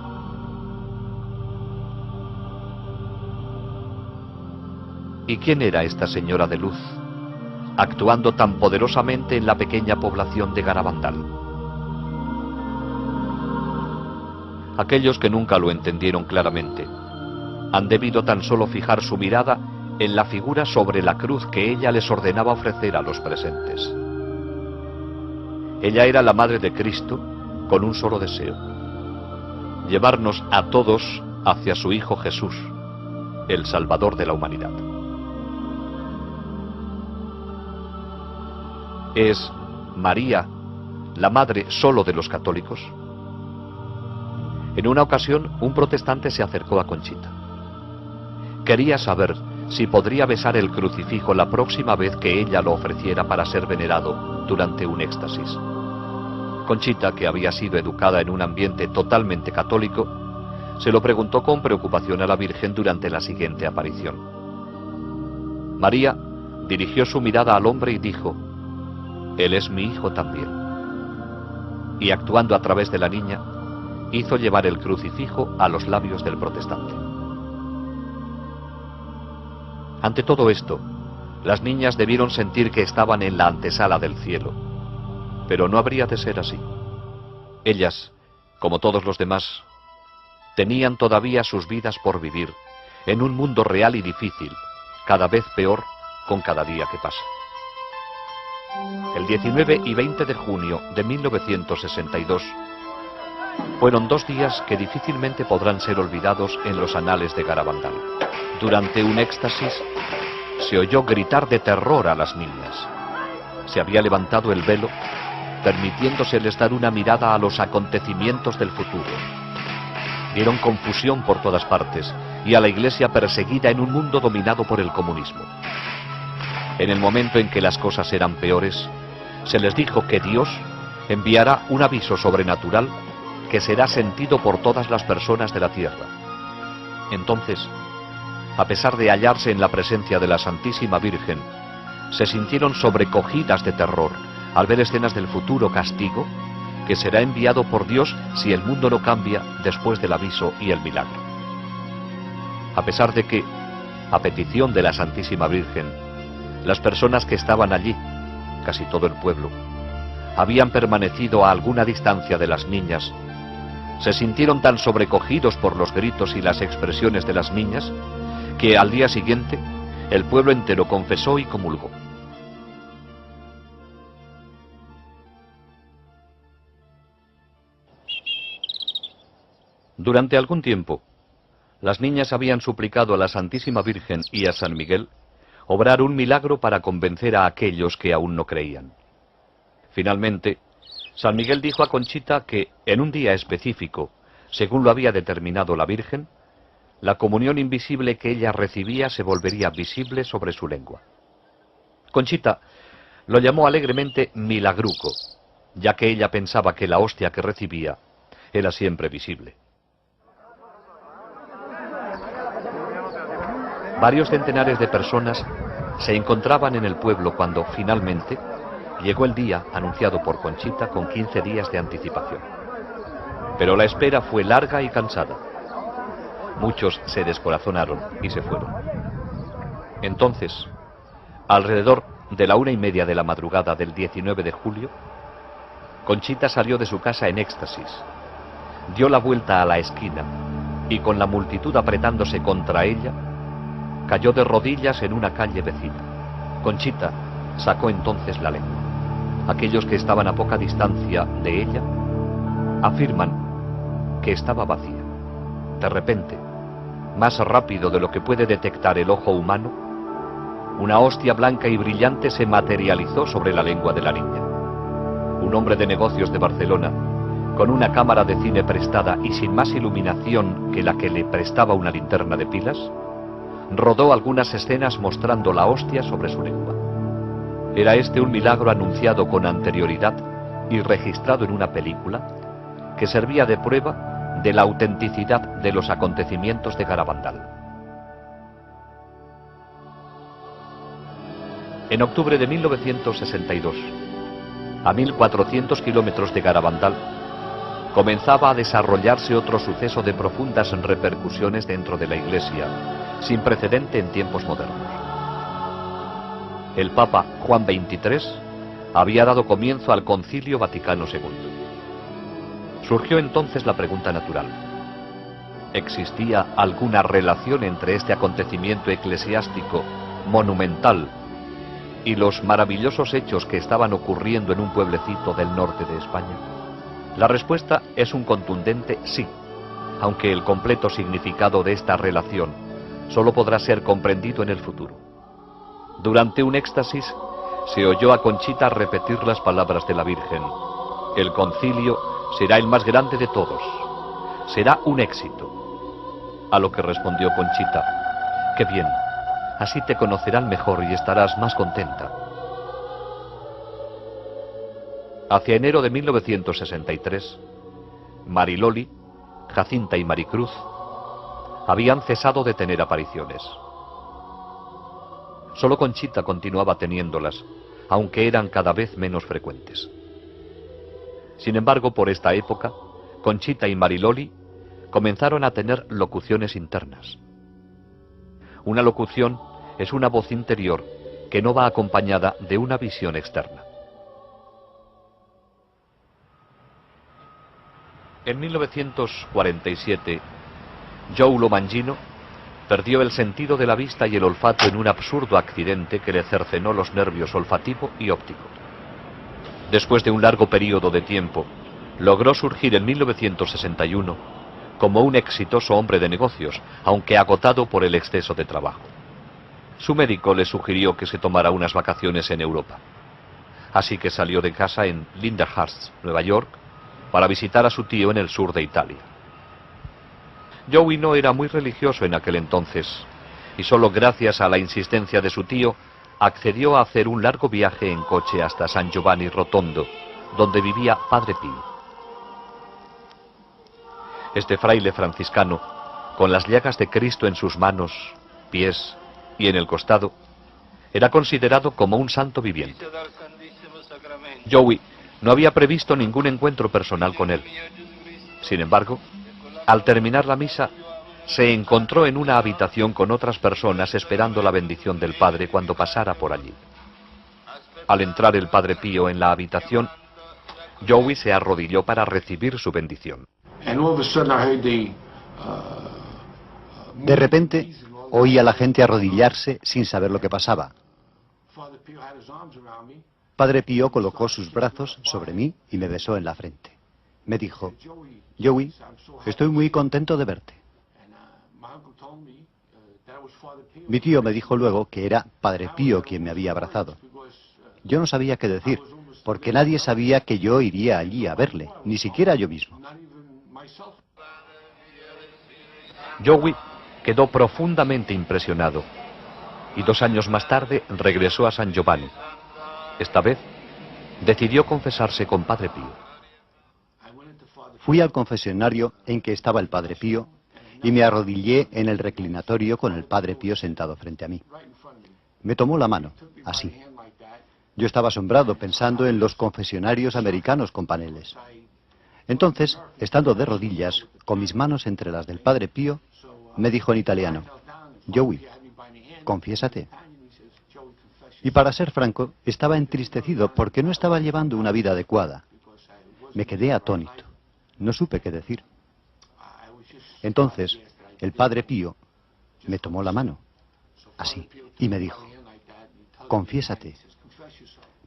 A: ¿Y quién era esta señora de luz, actuando tan poderosamente en la pequeña población de Garabandal? Aquellos que nunca lo entendieron claramente han debido tan solo fijar su mirada en la figura sobre la cruz que ella les ordenaba ofrecer a los presentes. Ella era la Madre de Cristo con un solo deseo: llevarnos a todos hacia su Hijo Jesús, el Salvador de la humanidad. ¿Es María la madre solo de los católicos? En una ocasión, un protestante se acercó a Conchita. Quería saber si podría besar el crucifijo la próxima vez que ella lo ofreciera para ser venerado durante un éxtasis. Conchita, que había sido educada en un ambiente totalmente católico, se lo preguntó con preocupación a la Virgen durante la siguiente aparición. María dirigió su mirada al hombre y dijo: «Él es mi hijo también». Y actuando a través de la niña, hizo llevar el crucifijo a los labios del protestante. Ante todo esto, las niñas debieron sentir que estaban en la antesala del cielo, pero no habría de ser así. Ellas, como todos los demás, tenían todavía sus vidas por vivir, en un mundo real y difícil, cada vez peor con cada día que pasa. El 19 y 20 de junio de 1962 fueron 2 días que difícilmente podrán ser olvidados en los anales de Garabandal. Durante un éxtasis se oyó gritar de terror a las niñas. Se había levantado el velo, permitiéndoseles dar una mirada a los acontecimientos del futuro. Vieron confusión por todas partes y a la Iglesia perseguida en un mundo dominado por el comunismo. En el momento en que las cosas eran peores, se les dijo que Dios enviará un aviso sobrenatural que será sentido por todas las personas de la tierra. Entonces, a pesar de hallarse en la presencia de la Santísima Virgen, se sintieron sobrecogidas de terror al ver escenas del futuro castigo que será enviado por Dios si el mundo no cambia después del aviso y el milagro. A pesar de que, a petición de la Santísima Virgen, las personas que estaban allí, casi todo el pueblo, habían permanecido a alguna distancia de las niñas, se sintieron tan sobrecogidos por los gritos y las expresiones de las niñas que al día siguiente el pueblo entero confesó y comulgó. Durante algún tiempo, las niñas habían suplicado a la Santísima Virgen y a San Miguel obrar un milagro para convencer a aquellos que aún no creían. Finalmente, San Miguel dijo a Conchita que en un día específico, según lo había determinado la Virgen, la comunión invisible que ella recibía se volvería visible sobre su lengua. Conchita lo llamó alegremente milagruco, ya que ella pensaba que la hostia que recibía era siempre visible. Varios centenares de personas se encontraban en el pueblo cuando finalmente llegó el día anunciado por Conchita con 15 días de anticipación. Pero la espera fue larga y cansada. Muchos se descorazonaron y se fueron. Entonces, alrededor de la 1:30 de la madrugada del 19 de julio, Conchita salió de su casa en éxtasis, dio la vuelta a la esquina y con la multitud apretándose contra ella, cayó de rodillas en una calle vecina. Conchita sacó entonces la lengua. Aquellos que estaban a poca distancia de ella afirman que estaba vacía. De repente, más rápido de lo que puede detectar el ojo humano, una hostia blanca y brillante se materializó sobre la lengua de la niña. Un hombre de negocios de Barcelona, con una cámara de cine prestada y sin más iluminación que la que le prestaba una linterna de pilas, rodó algunas escenas mostrando la hostia sobre su lengua. Era este un milagro anunciado con anterioridad y registrado en una película que servía de prueba de la autenticidad de los acontecimientos de Garabandal. En octubre de 1962, a 1400 kilómetros de Garabandal, comenzaba a desarrollarse otro suceso de profundas repercusiones dentro de la Iglesia, sin precedente en tiempos modernos. El Papa Juan XXIII había dado comienzo al Concilio Vaticano II. Surgió entonces la pregunta natural: ¿existía alguna relación entre este acontecimiento eclesiástico monumental y los maravillosos hechos que estaban ocurriendo en un pueblecito del norte de España? La respuesta es un contundente sí, aunque el completo significado de esta relación solo podrá ser comprendido en el futuro. Durante un éxtasis se oyó a Conchita repetir las palabras de la Virgen: el concilio será el más grande de todos, será un éxito. A lo que respondió Conchita: qué bien, así te conocerán mejor y estarás más contenta. Hacia enero de 1963, Mariloli, Jacinta y Maricruz habían cesado de tener apariciones. Solo Conchita continuaba teniéndolas, aunque eran cada vez menos frecuentes. Sin embargo, por esta época, Conchita y Mariloli comenzaron a tener locuciones internas. Una locución es una voz interior que no va acompañada de una visión externa. En 1947, Joulo Mangino perdió el sentido de la vista y el olfato en un absurdo accidente que le cercenó los nervios olfativo y óptico. Después de un largo periodo de tiempo, logró surgir en 1961 como un exitoso hombre de negocios, aunque agotado por el exceso de trabajo. Su médico le sugirió que se tomara unas vacaciones en Europa. Así que salió de casa en Lindenhurst, Nueva York, para visitar a su tío en el sur de Italia. Joey no era muy religioso en aquel entonces, y solo gracias a la insistencia de su tío accedió a hacer un largo viaje en coche hasta San Giovanni Rotondo, donde vivía Padre Pío. Este fraile franciscano, con las llagas de Cristo en sus manos, pies y en el costado, era considerado como un santo viviente. Joey no había previsto ningún encuentro personal con él. Sin embargo, al terminar la misa, se encontró en una habitación con otras personas esperando la bendición del Padre cuando pasara por allí. Al entrar el Padre Pío en la habitación, Joey se arrodilló para recibir su bendición.
B: De repente, oí a la gente arrodillarse sin saber lo que pasaba. Padre Pío colocó sus brazos sobre mí y me besó en la frente. Me dijo: Joey, estoy muy contento de verte. Mi tío me dijo luego que era Padre Pío quien me había abrazado. Yo no sabía qué decir, porque nadie sabía que yo iría allí a verle, ni siquiera yo mismo.
A: Joey quedó profundamente impresionado y 2 años más tarde regresó a San Giovanni. Esta vez decidió confesarse con Padre Pío.
B: Fui al confesionario en que estaba el Padre Pío y me arrodillé en el reclinatorio con el Padre Pío sentado frente a mí. Me tomó la mano, así. Yo estaba asombrado pensando en los confesionarios americanos con paneles. Entonces, estando de rodillas, con mis manos entre las del Padre Pío, me dijo en italiano: Joey, confiésate. Y para ser franco, estaba entristecido porque no estaba llevando una vida adecuada. Me quedé atónito. No supe qué decir. Entonces, el Padre Pío me tomó la mano, así, y me dijo: confiésate.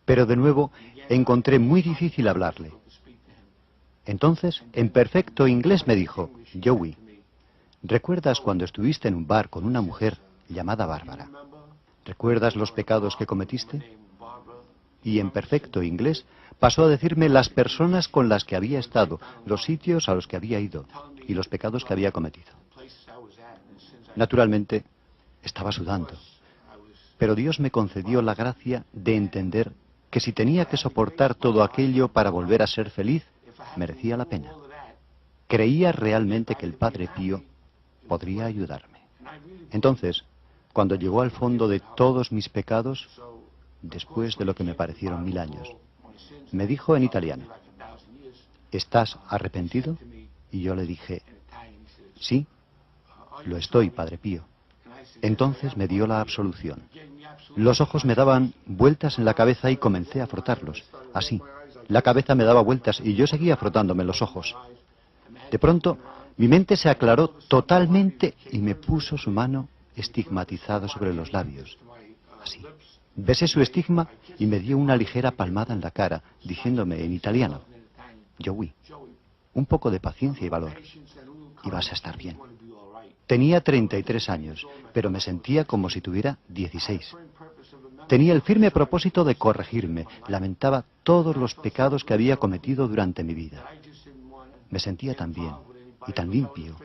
B: Pero de nuevo encontré muy difícil hablarle. Entonces, en perfecto inglés me dijo: Joey, ¿recuerdas cuando estuviste en un bar con una mujer llamada Bárbara? ¿Recuerdas los pecados que cometiste? Y en perfecto inglés pasó a decirme las personas con las que había estado, los sitios a los que había ido y los pecados que había cometido. Naturalmente, estaba sudando, pero Dios me concedió la gracia de entender que si tenía que soportar todo aquello para volver a ser feliz, merecía la pena. Creía realmente que el Padre Pío podría ayudarme. Entonces, cuando llegó al fondo de todos mis pecados, después de lo que me parecieron 1000 años, me dijo en italiano: ¿estás arrepentido? Y yo le dije: sí, lo estoy, Padre Pío. Entonces me dio la absolución. Los ojos me daban vueltas en la cabeza y comencé a frotarlos, así. La cabeza me daba vueltas y yo seguía frotándome los ojos. De pronto, mi mente se aclaró totalmente y me puso su mano estigmatizada sobre los labios, así. Besé su estigma y me dio una ligera palmada en la cara, diciéndome en italiano: Joey, un poco de paciencia y valor, y vas a estar bien. Tenía 33 años, pero me sentía como si tuviera 16. Tenía el firme propósito de corregirme, lamentaba todos los pecados que había cometido durante mi vida. Me sentía tan bien y tan limpio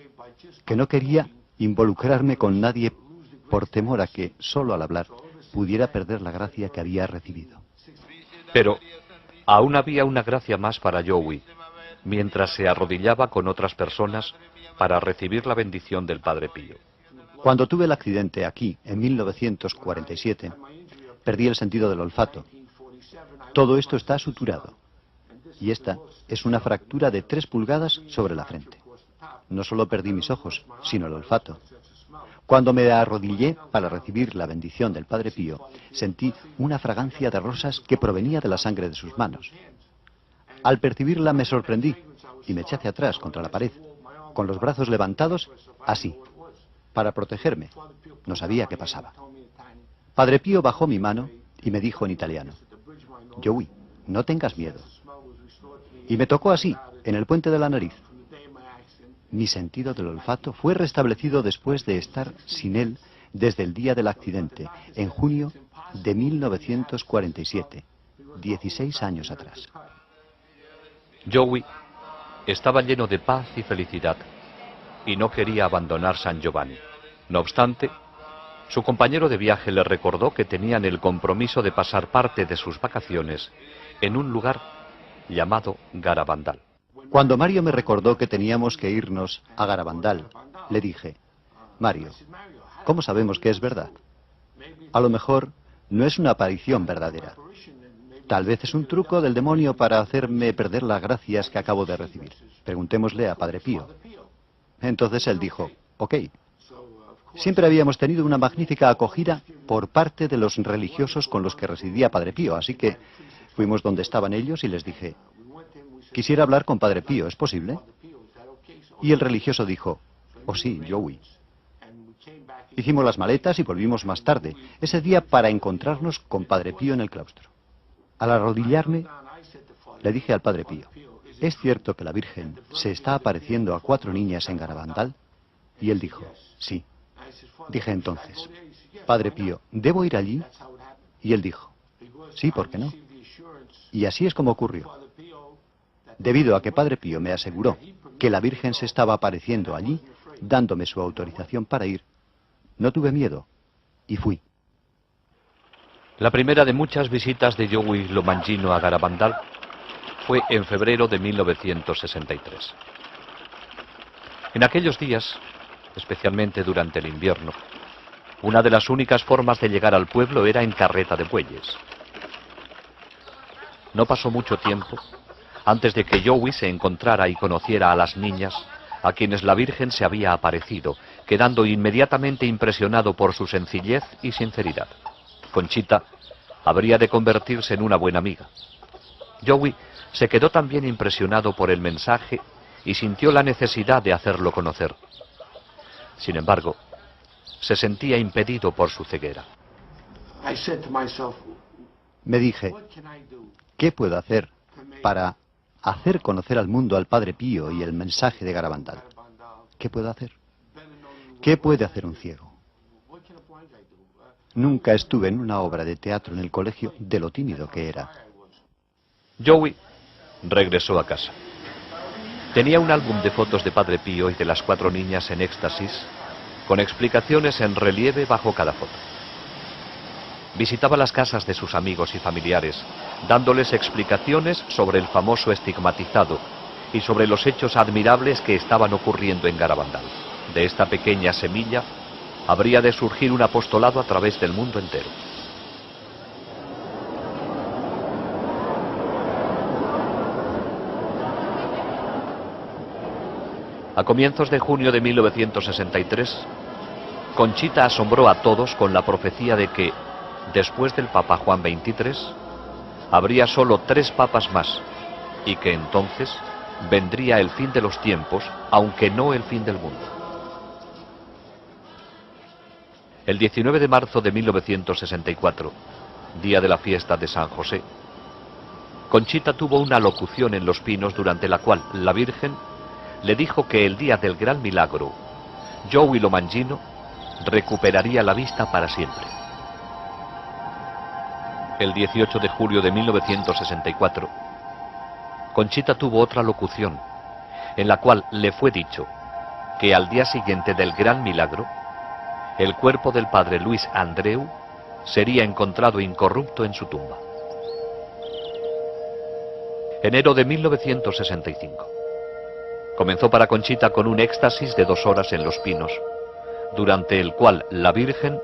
B: que no quería involucrarme con nadie por temor a que, solo al hablar, pudiera perder la gracia que había recibido.
A: Pero aún había una gracia más para Joey, mientras se arrodillaba con otras personas para recibir la bendición del Padre Pío.
B: Cuando tuve el accidente aquí, en 1947, perdí el sentido del olfato. Todo esto está suturado. Y esta es una fractura de 3 pulgadas sobre la frente. No solo perdí mis ojos, sino el olfato. Cuando me arrodillé para recibir la bendición del Padre Pío, sentí una fragancia de rosas que provenía de la sangre de sus manos. Al percibirla me sorprendí y me eché hacia atrás contra la pared, con los brazos levantados, así, para protegerme. No sabía qué pasaba. Padre Pío bajó mi mano y me dijo en italiano: Joey, no tengas miedo. Y me tocó así, en el puente de la nariz. Mi sentido del olfato fue restablecido después de estar sin él desde el día del accidente, en junio de 1947, 16 años atrás.
A: Joey estaba lleno de paz y felicidad y no quería abandonar San Giovanni. No obstante, su compañero de viaje le recordó que tenían el compromiso de pasar parte de sus vacaciones en un lugar llamado Garabandal.
B: Cuando Mario me recordó que teníamos que irnos a Garabandal, le dije: Mario, ¿cómo sabemos que es verdad? A lo mejor no es una aparición verdadera. Tal vez es un truco del demonio para hacerme perder las gracias que acabo de recibir. Preguntémosle a Padre Pío. Entonces él dijo: ok. Siempre habíamos tenido una magnífica acogida por parte de los religiosos con los que residía Padre Pío, así que fuimos donde estaban ellos y les dije: Quisiera hablar con Padre Pío, ¿es posible? Y el religioso dijo, oh sí, Joey. Hicimos las maletas y volvimos más tarde, ese día para encontrarnos con Padre Pío en el claustro. Al arrodillarme, le dije al Padre Pío, ¿es cierto que la Virgen se está apareciendo a 4 niñas en Garabandal? Y él dijo, sí. Dije entonces, Padre Pío, ¿debo ir allí? Y él dijo, sí, ¿por qué no? Y así es como ocurrió. Debido a que Padre Pío me aseguró que la Virgen se estaba apareciendo allí, dándome su autorización para ir, no tuve miedo y fui.
A: La primera de muchas visitas de Joey Lomangino a Garabandal fue en febrero de 1963. En aquellos días, especialmente durante el invierno, una de las únicas formas de llegar al pueblo era en carreta de bueyes. No pasó mucho tiempo antes de que Joey se encontrara y conociera a las niñas a quienes la Virgen se había aparecido, quedando inmediatamente impresionado por su sencillez y sinceridad. Conchita habría de convertirse en una buena amiga. Joey se quedó también impresionado por el mensaje y sintió la necesidad de hacerlo conocer. Sin embargo, se sentía impedido por su ceguera.
B: Me dije, ¿qué puedo hacer para hacer conocer al mundo al Padre Pío y el mensaje de Garabandal? ¿Qué puedo hacer? ¿Qué puede hacer un ciego? Nunca estuve en una obra de teatro en el colegio de lo tímido que era.
A: Joey regresó a casa. Tenía un álbum de fotos de Padre Pío y de las 4 niñas en éxtasis, con explicaciones en relieve bajo cada foto. Visitaba las casas de sus amigos y familiares, dándoles explicaciones sobre el famoso estigmatizado y sobre los hechos admirables que estaban ocurriendo en Garabandal. De esta pequeña semilla habría de surgir un apostolado a través del mundo entero. A comienzos de junio de 1963, Conchita asombró a todos con la profecía de que, después del Papa Juan XXIII, habría solo 3 papas más, y que entonces vendría el fin de los tiempos, aunque no el fin del mundo. El 19 de marzo de 1964, día de la fiesta de San José, Conchita tuvo una locución en Los Pinos durante la cual la Virgen le dijo que el día del gran milagro, Joey Lomangino recuperaría la vista para siempre. El 18 de julio de 1964, Conchita tuvo otra locución, en la cual le fue dicho que al día siguiente del gran milagro, el cuerpo del padre Luis Andreu sería encontrado incorrupto en su tumba. Enero de 1965. Comenzó para Conchita con un éxtasis de 2 horas en Los Pinos, durante el cual la Virgen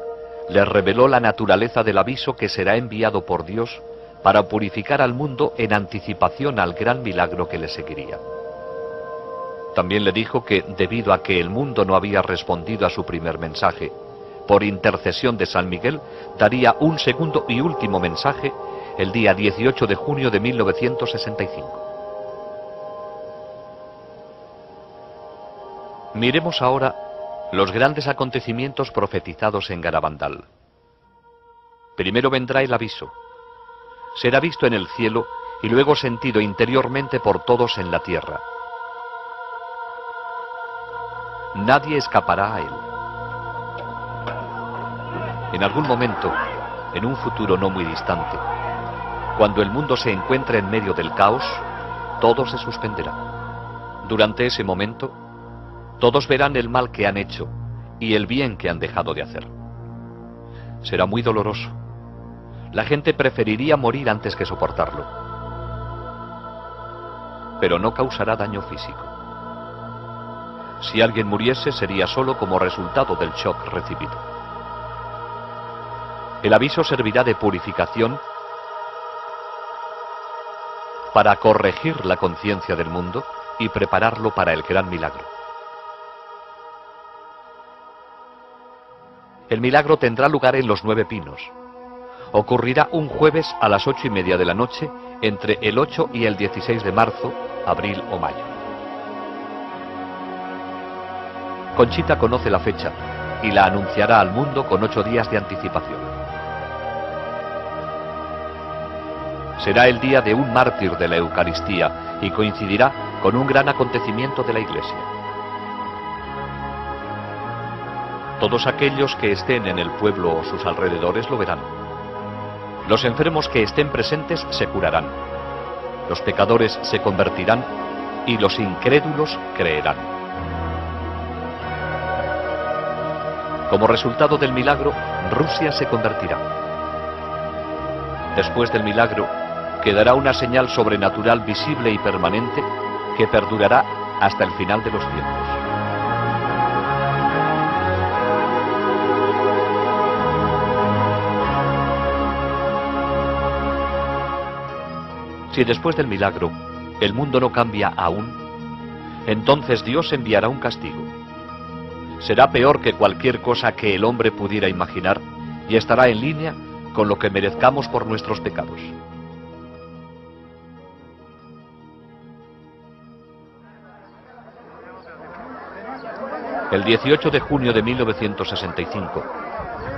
A: le reveló la naturaleza del aviso que será enviado por Dios para purificar al mundo en anticipación al gran milagro que le seguiría. También le dijo que, debido a que el mundo no había respondido a su primer mensaje, por intercesión de San Miguel, daría un segundo y último mensaje el día 18 de junio de 1965. Miremos ahora los grandes acontecimientos profetizados en Garabandal. Primero vendrá el aviso. Será visto en el cielo y luego sentido interiormente por todos en la tierra. Nadie escapará a él. En algún momento, en un futuro no muy distante, cuando el mundo se encuentre en medio del caos, todo se suspenderá. Durante ese momento, todos verán el mal que han hecho y el bien que han dejado de hacer. Será muy doloroso. La gente preferiría morir antes que soportarlo. Pero no causará daño físico. Si alguien muriese, sería solo como resultado del shock recibido. El aviso servirá de purificación para corregir la conciencia del mundo y prepararlo para el gran milagro. El milagro tendrá lugar en Los 9 Pinos. Ocurrirá un jueves a las 8:30 de la noche, entre el 8 y el 16 de marzo abril o mayo. Conchita conoce la fecha y la anunciará al mundo con 8 días de anticipación. Será el día de un mártir de la Eucaristía y coincidirá con un gran acontecimiento de la Iglesia. Todos aquellos que estén en el pueblo o sus alrededores lo verán. Los enfermos que estén presentes se curarán. Los pecadores se convertirán y los incrédulos creerán. Como resultado del milagro, Rusia se convertirá. Después del milagro, quedará una señal sobrenatural visible y permanente que perdurará hasta el final de los tiempos. Si después del milagro el mundo no cambia aún, entonces Dios enviará un castigo. Será peor que cualquier cosa que el hombre pudiera imaginar y estará en línea con lo que merezcamos por nuestros pecados. El 18 de junio de 1965,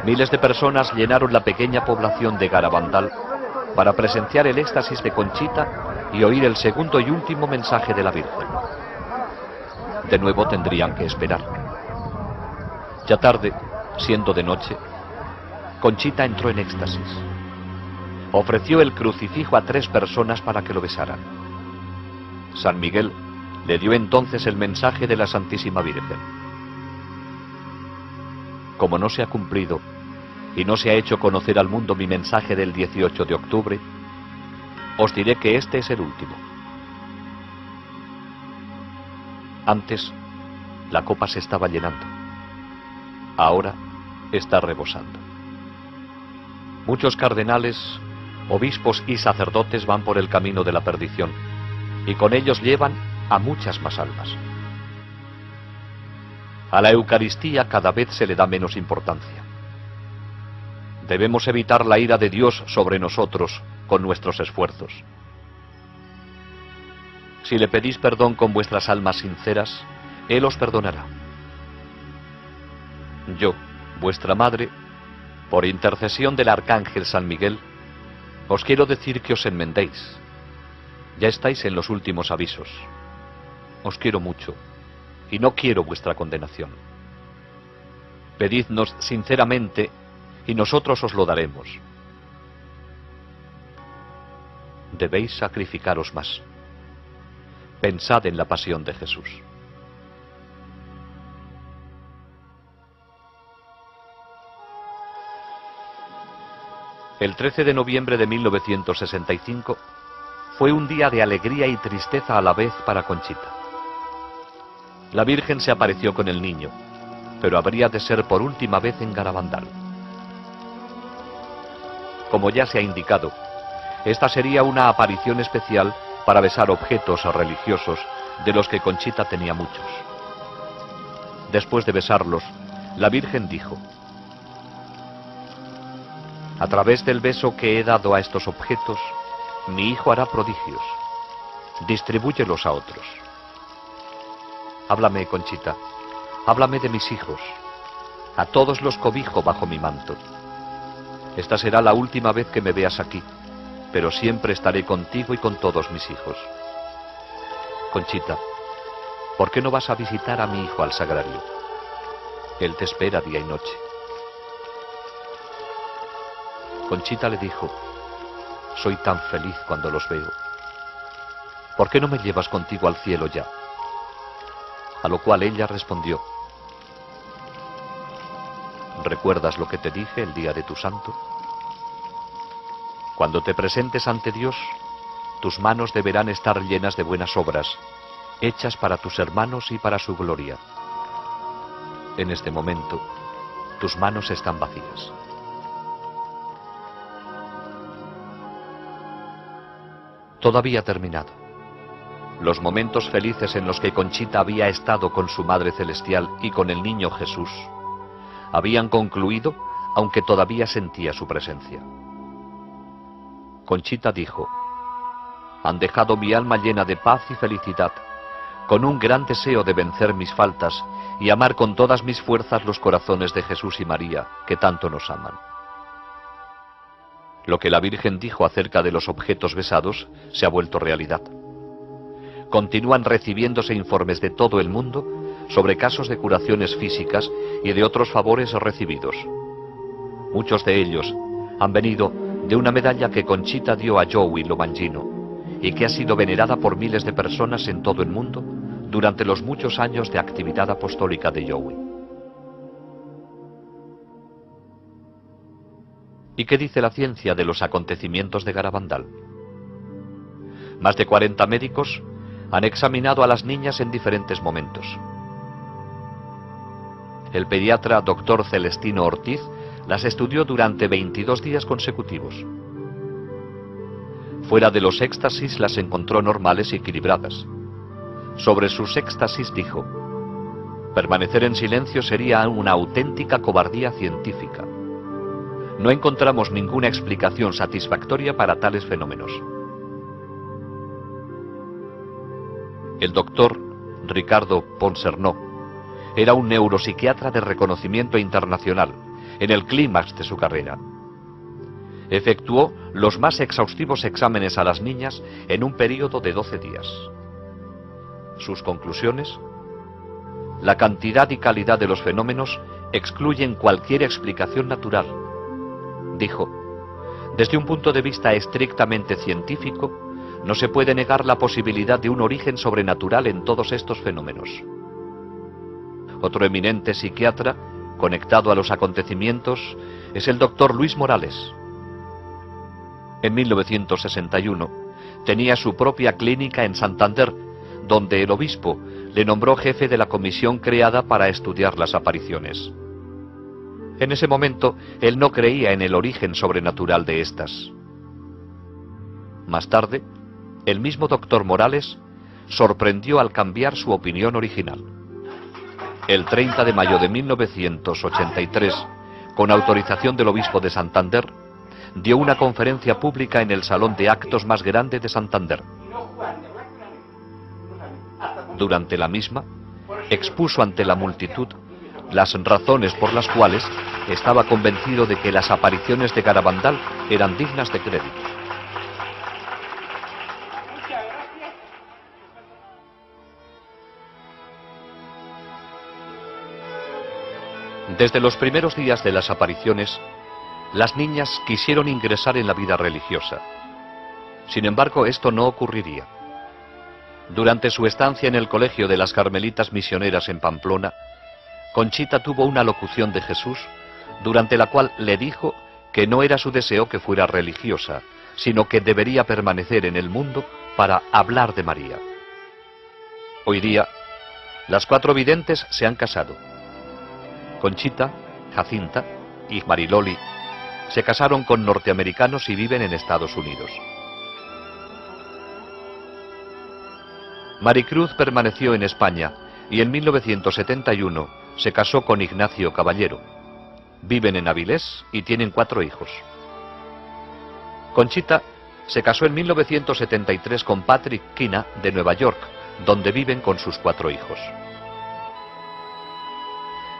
A: miles de personas llenaron la pequeña población de Garabandal para presenciar el éxtasis de Conchita y oír el segundo y último mensaje de la Virgen. De nuevo tendrían que esperar. Ya tarde, siendo de noche, Conchita entró en éxtasis. Ofreció el crucifijo a 3 personas para que lo besaran. San Miguel le dio entonces el mensaje de la Santísima Virgen. Como no se ha cumplido y no se ha hecho conocer al mundo mi mensaje del 18 de octubre, os diré que este es el último. Antes, la copa se estaba llenando. Ahora está rebosando. Muchos cardenales, obispos y sacerdotes van por el camino de la perdición, y con ellos llevan a muchas más almas. A la Eucaristía cada vez se le da menos importancia. Debemos evitar la ira de Dios sobre nosotros con nuestros esfuerzos. Si le pedís perdón con vuestras almas sinceras, Él os perdonará. Yo, vuestra madre, por intercesión del Arcángel San Miguel, os quiero decir que os enmendéis. Ya estáis en los últimos avisos. Os quiero mucho y no quiero vuestra condenación. Pedidnos sinceramente y nosotros os lo daremos. Debéis sacrificaros más. Pensad en la pasión de Jesús. El 13 de noviembre de 1965 fue un día de alegría y tristeza a la vez para Conchita. La Virgen se apareció con el niño, pero habría de ser por última vez en Garabandal. Como ya se ha indicado, esta sería una aparición especial para besar objetos religiosos de los que Conchita tenía muchos. Después de besarlos, la Virgen dijo: a través del beso que he dado a estos objetos, mi hijo hará prodigios. Distribúyelos a otros. Háblame, Conchita, háblame de mis hijos. A todos los cobijo bajo mi manto. Esta será la última vez que me veas aquí, pero siempre estaré contigo y con todos mis hijos. Conchita, ¿por qué no vas a visitar a mi hijo al sagrario? Él te espera día y noche. Conchita le dijo: soy tan feliz cuando los veo. ¿Por qué no me llevas contigo al cielo ya? A lo cual ella respondió: ¿recuerdas lo que te dije el día de tu santo? Cuando te presentes ante Dios, tus manos deberán estar llenas de buenas obras, hechas para tus hermanos y para su gloria. En este momento, tus manos están vacías. Todo había terminado. Los momentos felices en los que Conchita había estado con su Madre Celestial y con el niño Jesús habían concluido, aunque todavía sentía su presencia. Conchita dijo: han dejado mi alma llena de paz y felicidad, con un gran deseo de vencer mis faltas y amar con todas mis fuerzas los corazones de Jesús y María, que tanto nos aman. Lo que la Virgen dijo acerca de los objetos besados se ha vuelto realidad. Continúan recibiéndose informes de todo el mundo sobre casos de curaciones físicas y de otros favores recibidos. Muchos de ellos han venido de una medalla que Conchita dio a Joey Lomangino y que ha sido venerada por miles de personas en todo el mundo durante los muchos años de actividad apostólica de Joey. ¿Y qué dice la ciencia de los acontecimientos de Garabandal? Más de 40 médicos han examinado a las niñas en diferentes momentos. El pediatra Dr. Celestino Ortiz las estudió durante 22 días consecutivos. Fuera de los éxtasis las encontró normales y equilibradas. Sobre sus éxtasis dijo: permanecer en silencio sería una auténtica cobardía científica. No encontramos ninguna explicación satisfactoria para tales fenómenos. El doctor Ricardo Ponsernó era un neuropsiquiatra de reconocimiento internacional, en el clímax de su carrera. Efectuó los más exhaustivos exámenes a las niñas en un período de 12 días. Sus conclusiones: la cantidad y calidad de los fenómenos excluyen cualquier explicación natural. Dijo: desde un punto de vista estrictamente científico, no se puede negar la posibilidad de un origen sobrenatural en todos estos fenómenos. Otro eminente psiquiatra conectado a los acontecimientos es el doctor Luis Morales. En 1961 tenía su propia clínica en Santander, donde el obispo le nombró jefe de la comisión creada para estudiar las apariciones. En ese momento él no creía en el origen sobrenatural de estas. Más tarde, el mismo doctor Morales sorprendió al cambiar su opinión original. El 30 de mayo de 1983, con autorización del obispo de Santander, dio una conferencia pública en el salón de actos más grande de Santander. Durante la misma, expuso ante la multitud las razones por las cuales estaba convencido de que las apariciones de Garabandal eran dignas de crédito. Desde los primeros días de las apariciones, las niñas quisieron ingresar en la vida religiosa. Sin embargo, esto no ocurriría. Durante su estancia en el colegio de las Carmelitas Misioneras en Pamplona, Conchita tuvo una locución de Jesús, durante la cual le dijo que no era su deseo que fuera religiosa, sino que debería permanecer en el mundo para hablar de María. Hoy día, las 4 videntes se han casado. Conchita, Jacinta y Mariloli se casaron con norteamericanos y viven en Estados Unidos. Maricruz permaneció en España y en 1971 se casó con Ignacio Caballero. Viven en Avilés y tienen 4 hijos. Conchita se casó en 1973 con Patrick Kina de Nueva York, donde viven con sus 4 hijos.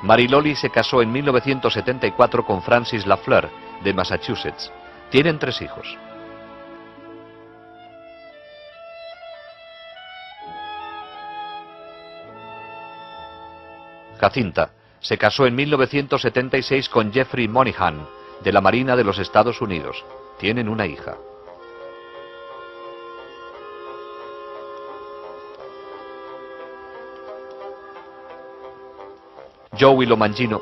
A: Mariloli se casó en 1974 con Francis Lafleur de Massachusetts. Tienen 3 hijos. Jacinta se casó en 1976 con Jeffrey Monahan de la Marina de los Estados Unidos. Tienen una hija. Joey Lomangino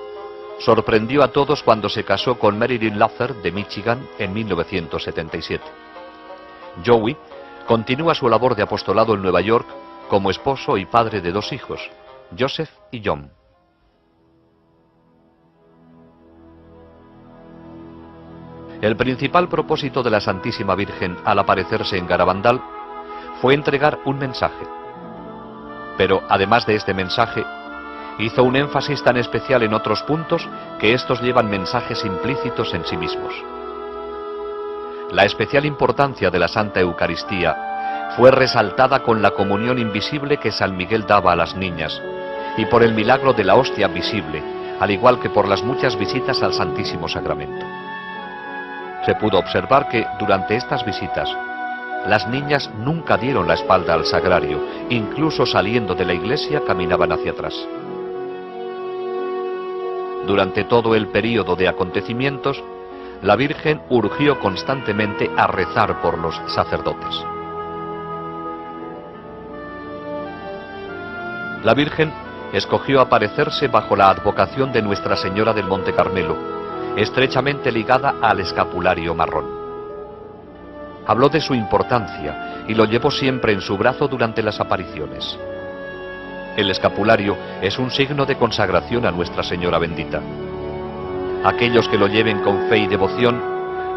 A: sorprendió a todos cuando se casó con Marilyn Luther de Michigan en 1977. Joey continúa su labor de apostolado en Nueva York como esposo y padre de 2 hijos, Joseph y John. El principal propósito de la Santísima Virgen al aparecerse en Garabandal fue entregar un mensaje. Pero además de este mensaje, hizo un énfasis tan especial en otros puntos que estos llevan mensajes implícitos en sí mismos. La especial importancia de la Santa Eucaristía fue resaltada con la comunión invisible que San Miguel daba a las niñas y por el milagro de la hostia visible, al igual que por las muchas visitas al Santísimo Sacramento. Se pudo observar que durante estas visitas las niñas nunca dieron la espalda al sagrario, incluso saliendo de la iglesia caminaban hacia atrás. Durante todo el período de acontecimientos, la Virgen urgió constantemente a rezar por los sacerdotes. La Virgen escogió aparecerse bajo la advocación de Nuestra Señora del Monte Carmelo, estrechamente ligada al escapulario marrón. Habló de su importancia y lo llevó siempre en su brazo durante las apariciones. El escapulario es un signo de consagración a Nuestra Señora bendita. Aquellos que lo lleven con fe y devoción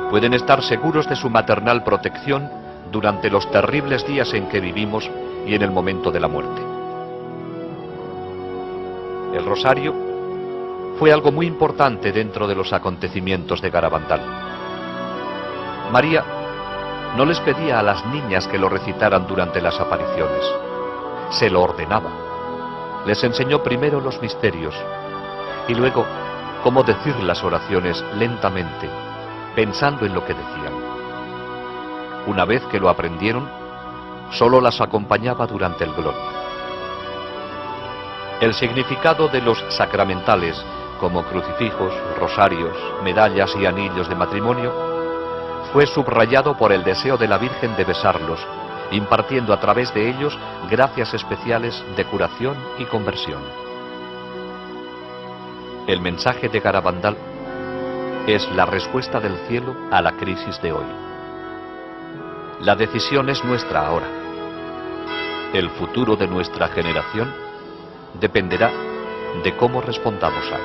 A: pueden estar seguros de su maternal protección durante los terribles días en que vivimos y en el momento de la muerte. El rosario fue algo muy importante dentro de los acontecimientos de Garabandal. María no les pedía a las niñas que lo recitaran durante las apariciones, se lo ordenaba. Les enseñó primero los misterios y luego cómo decir las oraciones lentamente, pensando en lo que decían. Una vez que lo aprendieron, solo las acompañaba durante el gloria. El significado de los sacramentales, como crucifijos, rosarios, medallas y anillos de matrimonio, fue subrayado por el deseo de la Virgen de besarlos, impartiendo a través de ellos gracias especiales de curación y conversión. El mensaje de Garabandal es la respuesta del cielo a la crisis de hoy. La decisión es nuestra ahora. El futuro de nuestra generación dependerá de cómo respondamos a él.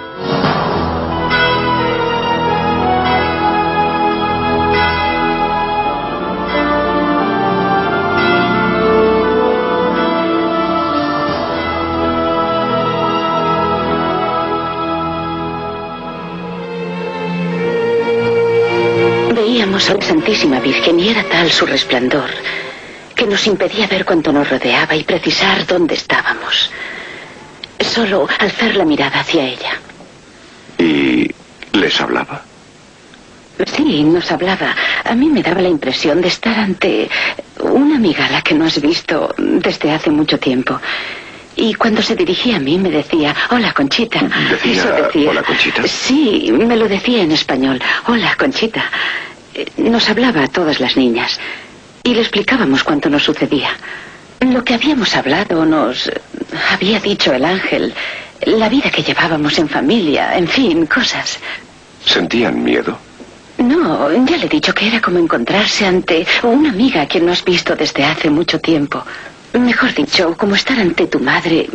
H: Veíamos a la Santísima Virgen y era tal su resplandor que nos impedía ver cuanto nos rodeaba y precisar dónde estábamos. Solo alzar la mirada hacia ella.
I: ¿Y les hablaba?
H: Sí, nos hablaba. A mí me daba la impresión de estar ante una amiga a la que no has visto desde hace mucho tiempo. Y cuando se dirigía a mí me decía, hola, Conchita.
I: ¿Decía hola, Conchita?
H: Sí, me lo decía en español. Hola, Conchita. Nos hablaba a todas las niñas y le explicábamos cuánto nos sucedía. Lo que habíamos hablado nos había dicho el ángel, la vida que llevábamos en familia, en fin, cosas.
I: ¿Sentían miedo?
H: No, ya le he dicho que era como encontrarse ante una amiga a quien no has visto desde hace mucho tiempo. Mejor dicho, como estar ante tu madre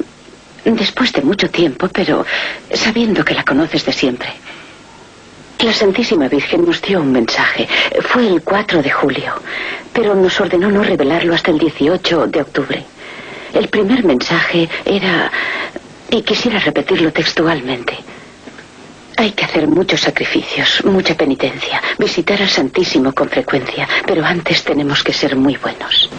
H: después de mucho tiempo, pero sabiendo que la conoces de siempre. La Santísima Virgen nos dio un mensaje. Fue el 4 de julio, pero nos ordenó no revelarlo hasta el 18 de octubre. El primer mensaje era, y quisiera repetirlo textualmente, hay que hacer muchos sacrificios, mucha penitencia, visitar al Santísimo con frecuencia, pero antes tenemos que ser muy buenos.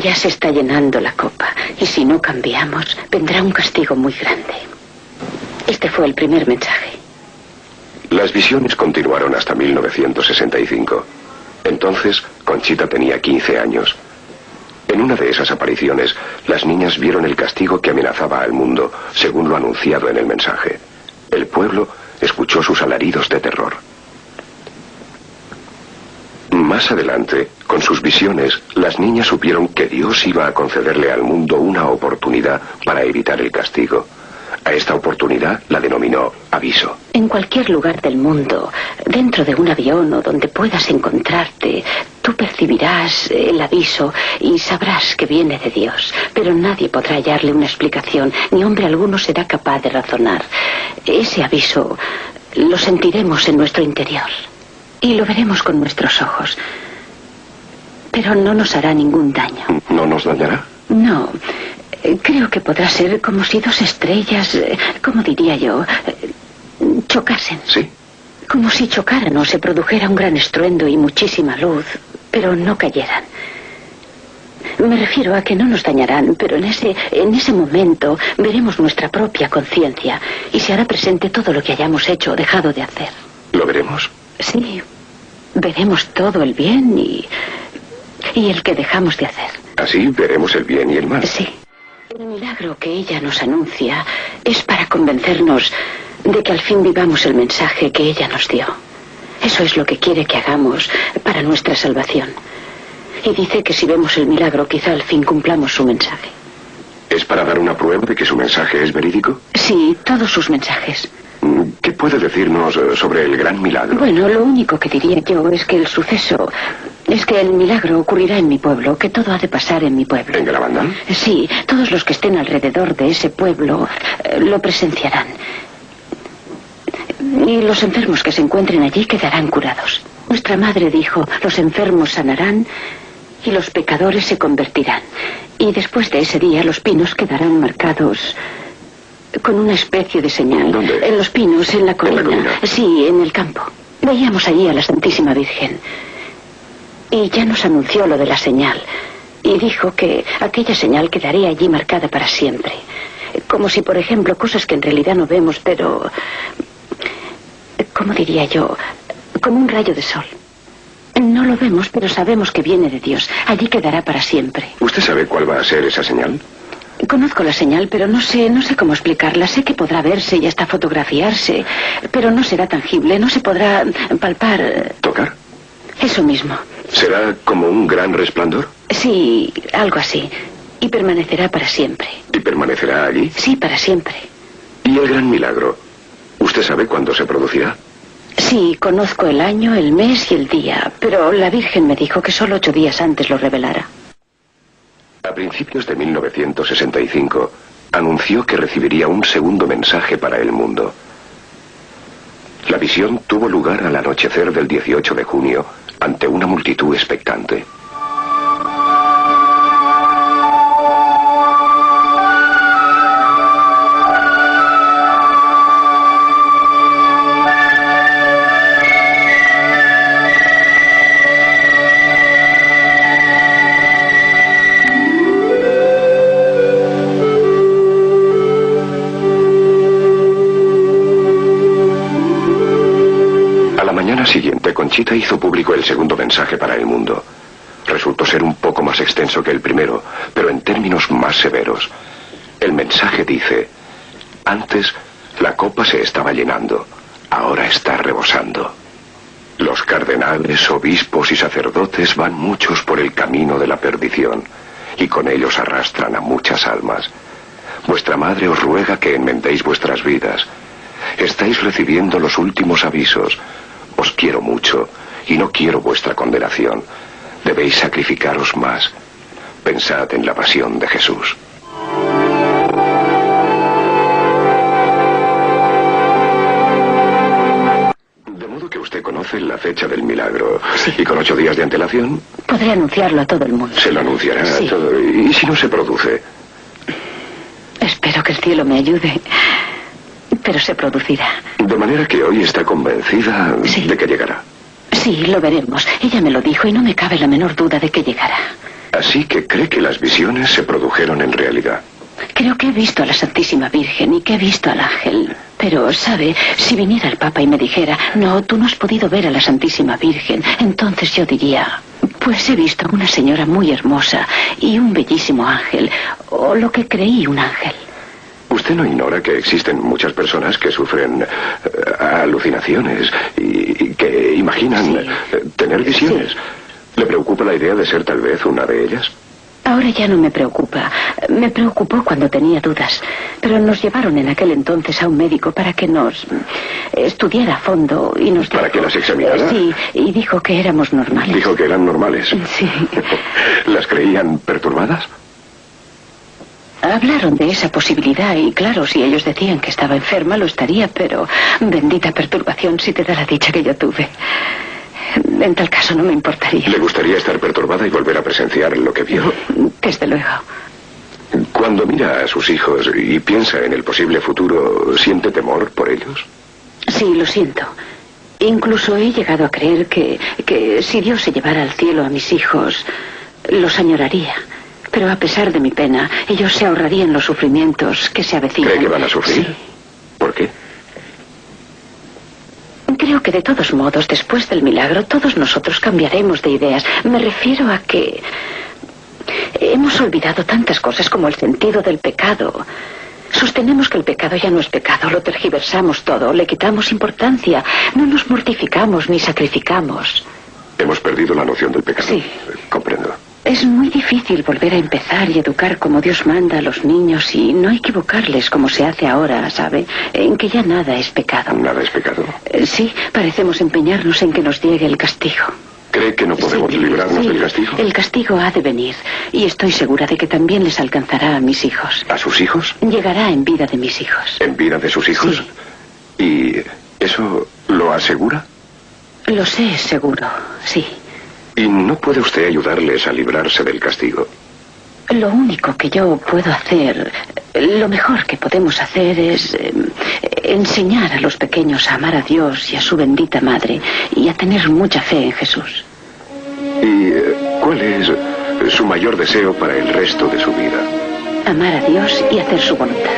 H: Ya se está llenando la copa, y si no cambiamos, vendrá un castigo muy grande. Este fue el primer mensaje.
I: Las visiones continuaron hasta 1965. Entonces, Conchita tenía 15 años. En una de esas apariciones, las niñas vieron el castigo que amenazaba al mundo, según lo anunciado en el mensaje. El pueblo escuchó sus alaridos de terror. Más adelante, con sus visiones, las niñas supieron que Dios iba a concederle al mundo una oportunidad para evitar el castigo. A esta oportunidad la denominó aviso.
H: En cualquier lugar del mundo, dentro de un avión o donde puedas encontrarte, tú percibirás el aviso y sabrás que viene de Dios. Pero nadie podrá hallarle una explicación, ni hombre alguno será capaz de razonar. Ese aviso lo sentiremos en nuestro interior y lo veremos con nuestros ojos. Pero no nos hará ningún daño.
I: ¿No nos dañará?
H: No. Creo que podrá ser como si dos estrellas, ¿cómo diría yo? Chocasen.
I: Sí.
H: Como si chocaran o se produjera un gran estruendo y muchísima luz, pero no cayeran. Me refiero a que no nos dañarán, pero en ese momento veremos nuestra propia conciencia y se hará presente todo lo que hayamos hecho o dejado de hacer.
I: ¿Lo veremos?
H: Sí, veremos todo el bien y el que dejamos de hacer.
I: Así veremos el bien y el mal.
H: Sí. El milagro que ella nos anuncia es para convencernos de que al fin vivamos el mensaje que ella nos dio. Eso es lo que quiere que hagamos para nuestra salvación. Y dice que si vemos el milagro, quizá al fin cumplamos su mensaje.
I: ¿Es para dar una prueba de que su mensaje es verídico?
H: Sí, todos sus mensajes.
I: ¿Qué puede decirnos sobre el gran milagro?
H: Bueno, lo único que diría yo es que el milagro ocurrirá en mi pueblo, que todo ha de pasar en mi pueblo.
I: ¿En Galavandal?
H: Sí, todos los que estén alrededor de ese pueblo lo presenciarán. Y los enfermos que se encuentren allí quedarán curados. Nuestra madre dijo, los enfermos sanarán y los pecadores se convertirán. Y después de ese día los pinos quedarán marcados con una especie de señal.
I: ¿Dónde?
H: En los pinos, en la colina.
I: ¿En la colina?
H: Sí, en el campo. Veíamos allí a la Santísima Virgen. Y ya nos anunció lo de la señal. Y dijo que aquella señal quedaría allí marcada para siempre. Como si, por ejemplo, cosas que en realidad no vemos, pero... ¿cómo diría yo? Como un rayo de sol. No lo vemos, pero sabemos que viene de Dios. Allí quedará para siempre.
I: ¿Usted sabe cuál va a ser esa señal?
H: Conozco la señal, pero no sé cómo explicarla. Sé que podrá verse y hasta fotografiarse, pero no será tangible, no se podrá palpar.
I: ¿Tocar?
H: Eso mismo.
I: ¿Será como un gran resplandor?
H: Sí, algo así. Y permanecerá para siempre.
I: ¿Y permanecerá allí?
H: Sí, para siempre.
I: ¿Y el gran milagro? ¿Usted sabe cuándo se producirá?
H: Sí, conozco el año, el mes y el día, pero la Virgen me dijo que solo 8 días antes lo revelara.
I: A principios de 1965, anunció que recibiría un segundo mensaje para el mundo. La visión tuvo lugar al anochecer del 18 de junio, ante una multitud expectante. Siguiente, Conchita hizo público el segundo mensaje para el mundo. Resultó ser un poco más extenso que el primero, pero en términos más severos. El mensaje dice: antes la copa se estaba llenando, ahora está rebosando. Los cardenales, obispos y sacerdotes van muchos por el camino de la perdición, y con ellos arrastran a muchas almas. Vuestra madre os ruega que enmendéis vuestras vidas. Estáis recibiendo los últimos avisos. Os quiero mucho y no quiero vuestra condenación. Debéis sacrificaros más. Pensad en la pasión de Jesús. De modo que usted conoce la fecha del milagro.
H: Sí.
I: Y con 8 días de antelación...
H: Podré anunciarlo a todo el mundo.
I: Se lo anunciará
H: Sí.
I: a todo. ¿Y si no se produce?
H: Espero que el cielo me ayude, pero se producirá.
I: De manera que hoy está convencida
H: Sí.
I: de que llegará.
H: Sí, lo veremos. Ella me lo dijo y no me cabe la menor duda de que llegará.
I: Así que cree que las visiones se produjeron en realidad.
H: Creo que he visto a la Santísima Virgen y que he visto al ángel. Pero, ¿sabe? Si viniera el Papa y me dijera, no, tú no has podido ver a la Santísima Virgen, entonces yo diría, pues he visto a una señora muy hermosa y un bellísimo ángel, o lo que creí un ángel.
I: Usted no ignora que existen muchas personas que sufren alucinaciones y que imaginan
H: Sí.
I: Tener visiones.
H: Sí.
I: ¿Le preocupa la idea de ser tal vez una de ellas?
H: Ahora ya no me preocupa. Me preocupó cuando tenía dudas. Pero nos llevaron en aquel entonces a un médico para que nos estudiara a fondo y nos
I: ¿Para que las examinara?
H: Sí, y dijo que éramos normales.
I: Dijo que eran normales.
H: Sí.
I: ¿Las creían perturbadas?
H: Hablaron de esa posibilidad y claro, si ellos decían que estaba enferma lo estaría, pero bendita perturbación si te da la dicha que yo tuve. En tal caso no me importaría.
I: ¿Le gustaría estar perturbada y volver a presenciar lo que vio?
H: Desde luego.
I: Cuando mira a sus hijos y piensa en el posible futuro, ¿siente temor por ellos?
H: Sí, lo siento. Incluso he llegado a creer que si Dios se llevara al cielo a mis hijos, los añoraría. Pero a pesar de mi pena, ellos se ahorrarían los sufrimientos que se avecinan.
I: ¿Cree que van a sufrir?
H: Sí.
I: ¿Por qué?
H: Creo que de todos modos, después del milagro, todos nosotros cambiaremos de ideas. Me refiero a que hemos olvidado tantas cosas como el sentido del pecado. Sostenemos que el pecado ya no es pecado, lo tergiversamos todo, le quitamos importancia, no nos mortificamos ni sacrificamos.
I: Hemos perdido la noción del pecado.
H: Sí.
I: Comprendo.
H: Es muy difícil volver a empezar y educar como Dios manda a los niños y no equivocarles como se hace ahora, ¿sabe? En que ya nada es pecado.
I: ¿Nada es pecado?
H: Sí, parecemos empeñarnos en que nos llegue el castigo.
I: ¿Cree que no podemos librarnos del castigo?
H: El castigo ha de venir y estoy segura de que también les alcanzará a mis hijos.
I: ¿A sus hijos?
H: Llegará en vida de mis hijos.
I: ¿En vida de sus hijos?
H: Sí.
I: ¿Y eso lo asegura?
H: Lo sé, seguro, sí.
I: ¿Y no puede usted ayudarles a librarse del castigo?
H: Lo único que yo puedo hacer, lo mejor que podemos hacer es enseñar a los pequeños a amar a Dios y a su bendita madre y a tener mucha fe en Jesús.
I: ¿Y cuál es su mayor deseo para el resto de su vida?
H: Amar a Dios y hacer su voluntad.